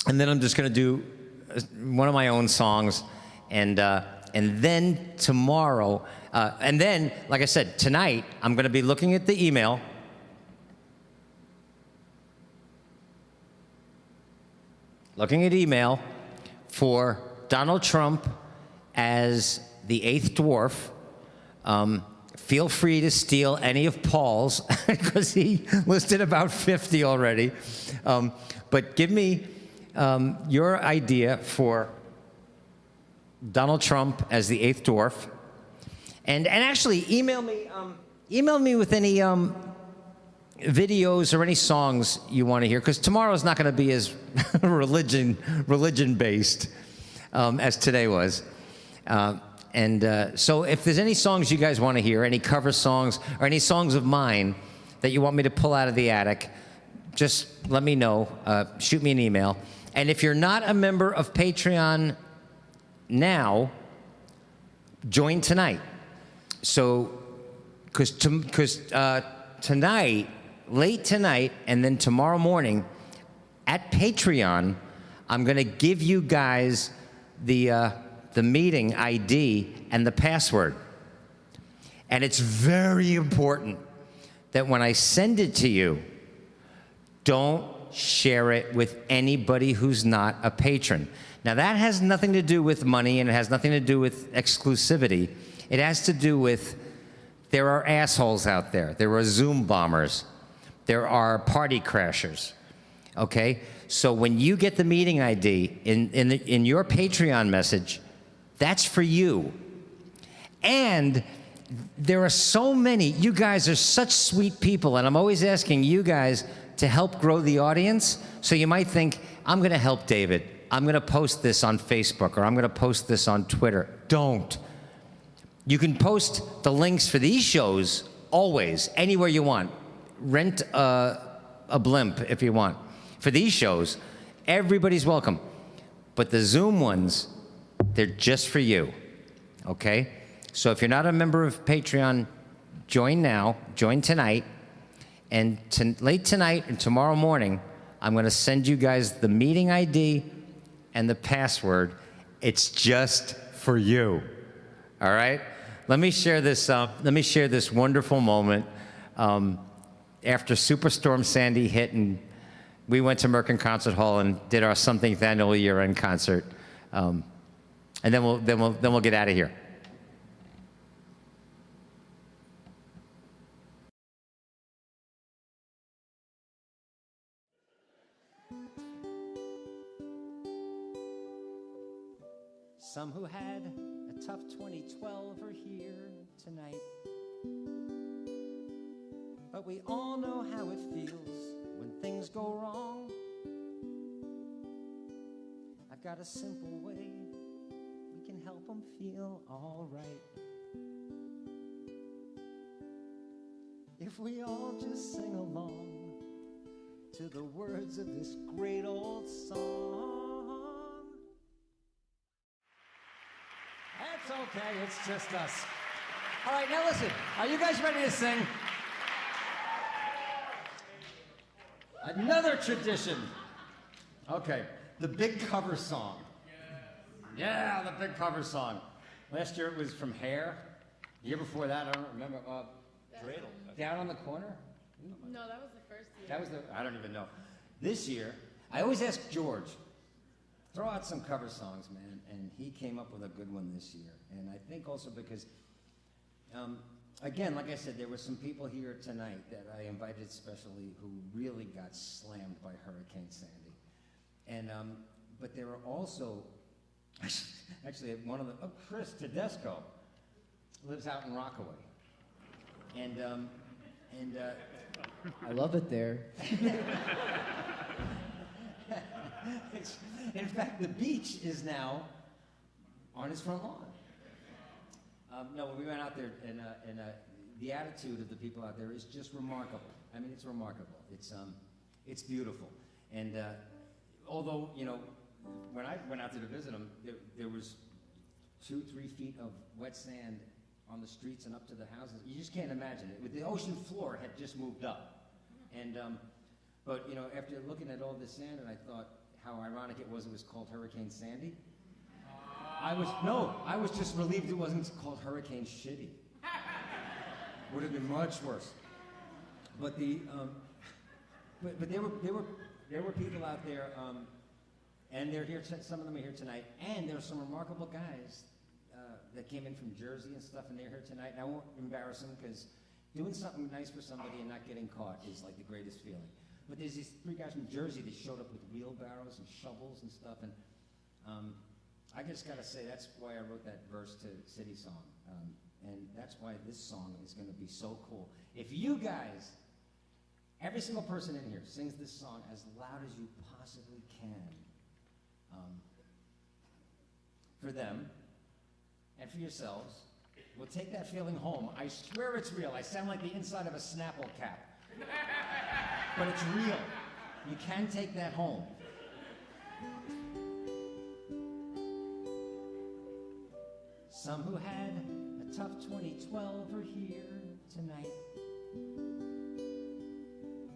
[SPEAKER 2] just going to do one of my own songs. And then tomorrow, and then, like I said, tonight, I'm going to be looking at the email. Looking at email for Donald Trump as the eighth dwarf. Feel free to steal any of Paul's, because he listed about 50 already. But give me your idea for Donald Trump as the eighth dwarf. And actually, email me with any videos or any songs you want to hear, because tomorrow's not going to be as religion-based as today was. So if there's any songs you guys want to hear, any cover songs or any songs of mine that you want me to pull out of the attic, just let me know. Shoot me an email. And if you're not a member of Patreon now, join tonight. So, because tonight, late tonight, and then tomorrow morning at Patreon, I'm going to give you guys the meeting ID and the password. And it's very important that when I send it to you, don't share it with anybody who's not a patron. Now, that has nothing to do with money, and it has nothing to do with exclusivity. It has to do with there are assholes out there. There are Zoom bombers. There are party crashers. Okay? So when you get the meeting ID in your Patreon message, that's for you. And there are so many, you guys are such sweet people, and I'm always asking you guys to help grow the audience. So you might think, I'm going to help David. I'm going to post this on Facebook, or I'm going to post this on Twitter. Don't. You can post the links for these shows always, anywhere you want. Rent a blimp if you want. For these shows, everybody's welcome. But the Zoom ones, they're just for you, okay? So if you're not a member of Patreon, join now, join tonight, and late tonight and tomorrow morning, I'm going to send you guys the meeting ID and the password. It's just for you. All right? Let me share this wonderful moment. After Superstorm Sandy hit, and we went to Merkin Concert Hall and did our something annual year-end concert. And then we'll get out of here. Some who had a tough 2012 are here tonight. But we all know how it feels when things go wrong. I've got a simple way we can help them feel all right. If we all just sing along to the words of this great old song. That's okay, it's just us. All right, now listen, are you guys ready to sing? Another tradition. Okay, the big cover song. Yeah, the big cover song. Last year it was from Hair. The year before that, I don't remember. Dreidel. Down on the Corner?
[SPEAKER 6] No, that was the first year.
[SPEAKER 2] That was I don't even know. This year, I always ask George, throw out some cover songs, man. And he came up with a good one this year. And I think also because, again, like I said, there were some people here tonight that I invited specially who really got slammed by Hurricane Sandy. And, but there were also, actually, one of the, Chris Tedesco lives out in Rockaway. And
[SPEAKER 7] I love it there.
[SPEAKER 2] In fact, the beach is now on his front lawn. No, when we went out there, and the attitude of the people out there is just remarkable. I mean, it's remarkable. It's beautiful. And although, you know, when I went out there to visit them, there was 2-3 feet of wet sand on the streets and up to the houses. You just can't imagine it. The ocean floor had just moved up. And, but, you know, after looking at all this sand, and I thought how ironic it was called Hurricane Sandy. I was just relieved it wasn't called Hurricane Shitty. Would have been much worse. But but there were people out there, and they're here. Some of them are here tonight, and there are some remarkable guys that came in from Jersey and stuff, and they're here tonight. And I won't embarrass them because doing something nice for somebody and not getting caught is like the greatest feeling. But there's these 3 guys from Jersey that showed up with wheelbarrows and shovels and stuff, and I just gotta say that's why I wrote that verse to City Song, and that's why this song is gonna be so cool. If you guys, every single person in here, sings this song as loud as you possibly can, for them and for yourselves, we'll take that feeling home. I swear it's real. I sound like the inside of a Snapple cap. But it's real. You can take that home. Some who had a tough 2012 are here tonight.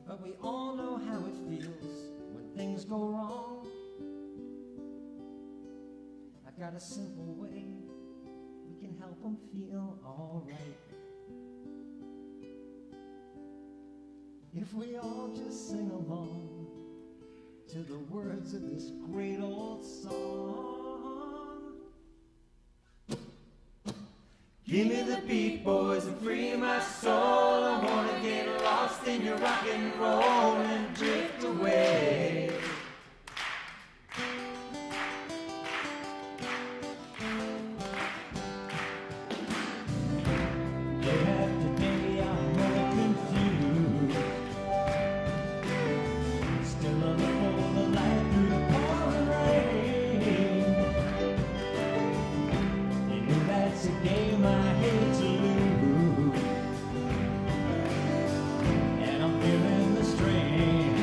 [SPEAKER 2] But we all know how it feels when things go wrong. I've got a simple way we can help them feel all right. If we all just sing along to the words of this great old song. Give me the beat, boys, and free my soul. I wanna get lost in your rock and roll and drift away. And I'm feeling the strain.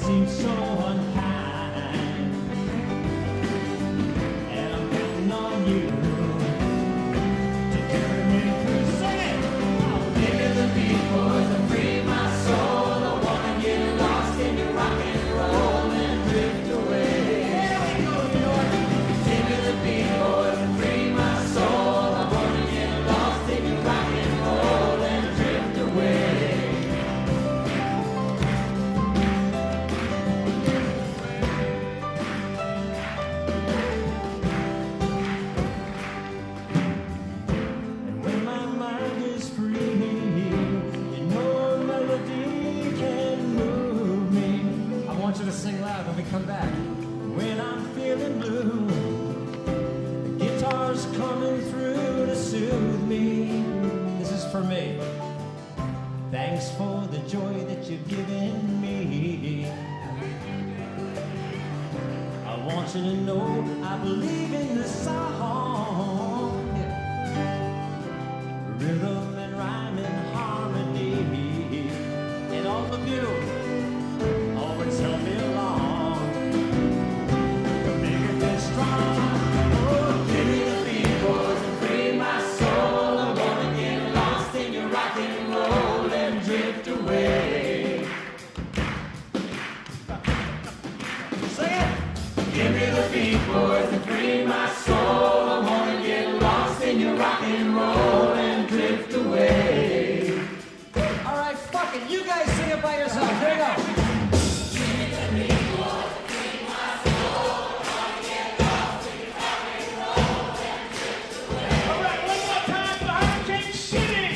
[SPEAKER 4] seem so unkind, and I'm counting on you to carry me through. Sing it! I'll give you the beat, boys, and free my soul. I wanna get lost in your rock and roll and drift away. Here we go, New York. Give me the beat, boys, and free my soul. I wanna get lost in your rock and roll and drift away. And when my mind is free, you know a melody can move me. I want you to sing loud when we come back. When I'm feeling blue, the guitar's coming through to soothe me. This is for me. Thanks for the joy that you've given me. I want you to know I believe in the song. Rhythm and rhyme and harmony. And all of you always help me along. To make it this strong. Oh, give me the beat, boys, and free my soul. I wanna get lost in your rock and roll and drift away. Sing it! Give me the beat, boys, and free my soul. I wanna get lost in your rock and roll and drift away. All right, fuck it. You guys sing it by yourselves. Here we go. All right, one more time for Hurricane City.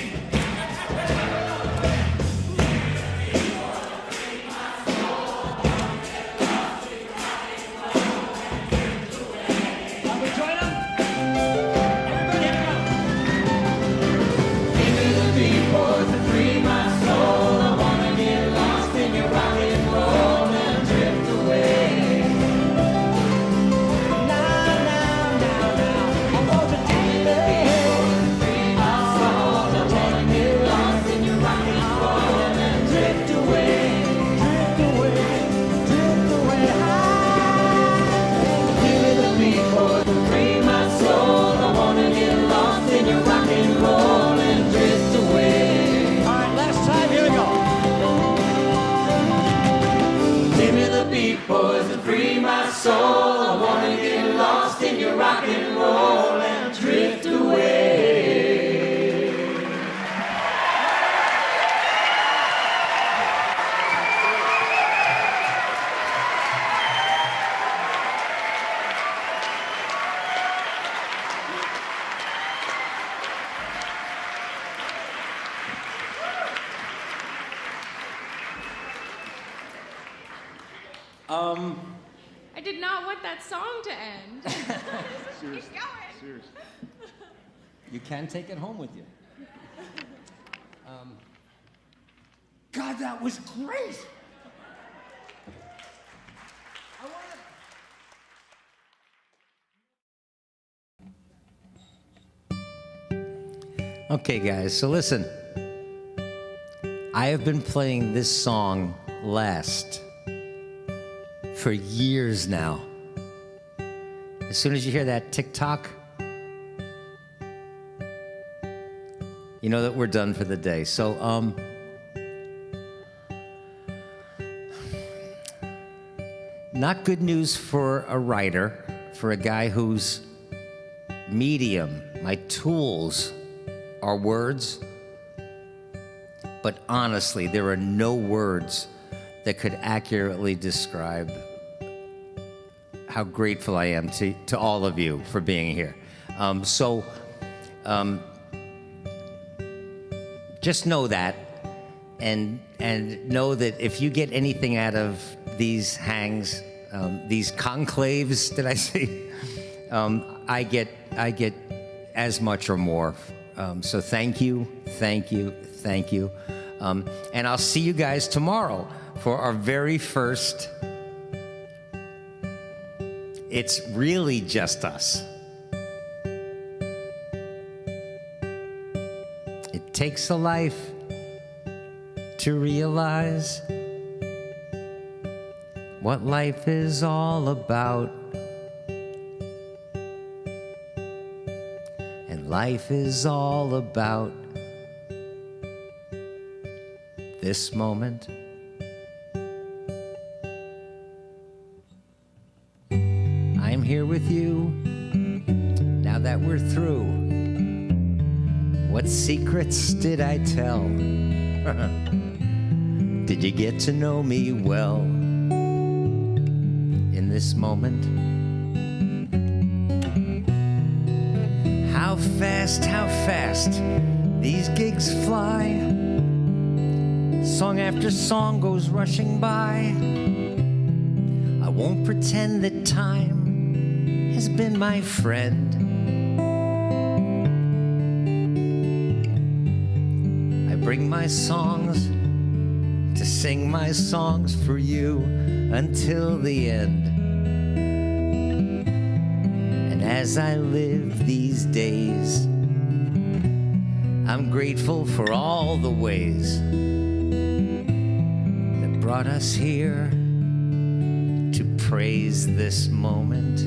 [SPEAKER 4] Can we join them? Everybody, here we go. Give me the beat, boys, and free my soul. I wanna get lost in your rock and roll and drift away. Now, I want to take the beat. I want to get lost in your rock and roll and drift away. Drift away, drift away. Give me the beat, boys, and free my soul. I wanna get lost in your rock and roll and drift away. All right, last time, here we go. Give me the beat, boys, and free my soul. I wanna get lost in your rock and roll and drift away.
[SPEAKER 6] I did not want that song to end. Keep going.
[SPEAKER 2] You can take it home with you. God, that was great. Okay, guys, so listen. I have been playing this song last for years now. As soon as you hear that tick-tock, you know that we're done for the day. So, not good news for a writer, for a guy whose medium, my tools, are words. But honestly, there are no words that could accurately describe how grateful I am to all of you for being here. Just know that, and know that if you get anything out of these hangs, these conclaves, did I say? I get as much or more. So thank you. And I'll see you guys tomorrow for our very first. It's really just us. It takes a life to realize what life is all about. And life is all about this moment. I'm here with you now that we're through. What secrets did I tell? Did you get to know me well in this moment? How fast these gigs fly. Song after song goes rushing by. I won't pretend that time has been my friend. I bring my songs to sing my songs for you until the end. And as I live these days, I'm grateful for all the ways that brought us here to praise this moment.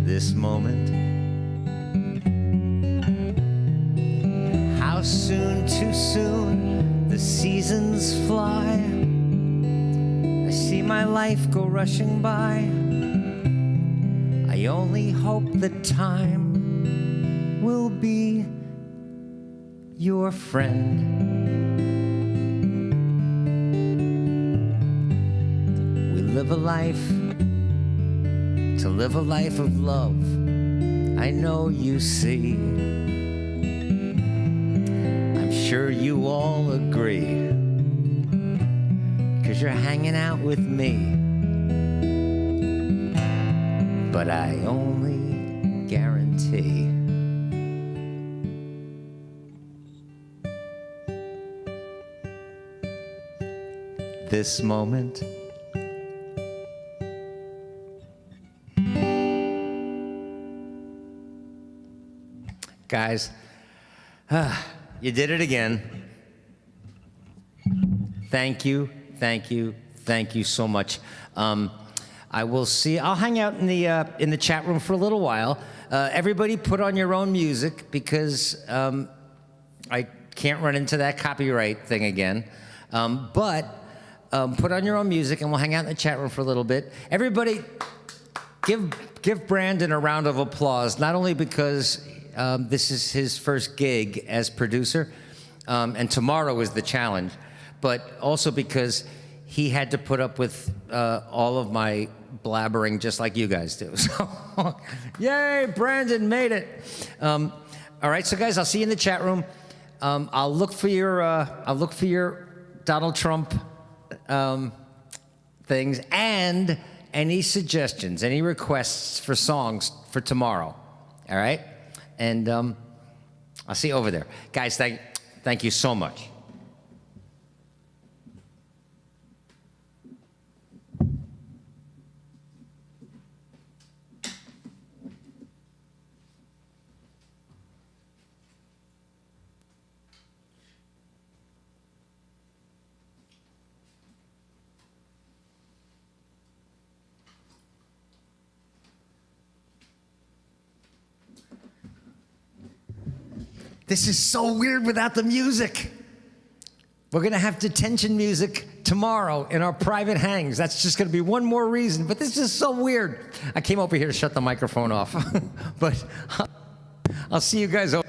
[SPEAKER 2] This moment. How soon, too soon, the seasons fly. I see my life go rushing by. I only hope that time will be your friend. We live a life to live a life of love, I know you see. I'm sure you all agree, 'cause you're hanging out with me. But I only guarantee this moment. Guys, you did it again. Thank you so much. I will see. I'll hang out in the chat room for a little while. Everybody, put on your own music because I can't run into that copyright thing again. But put on your own music, and we'll hang out in the chat room for a little bit. Everybody, give Brandon a round of applause. Not only because this is his first gig as producer, and tomorrow is the challenge, but also because he had to put up with all of my blabbering just like you guys do. So, yay, Brandon made it. All right, so guys, I'll see you in the chat room. I'll look for your Donald Trump things and any suggestions, any requests for songs for tomorrow. All right. And I'll see you over there. Guys, thank you so much. This is so weird without the music. We're going to have detention music tomorrow in our private hangs. That's just going to be one more reason. But this is so weird. I came over here to shut the microphone off. But I'll see you guys over.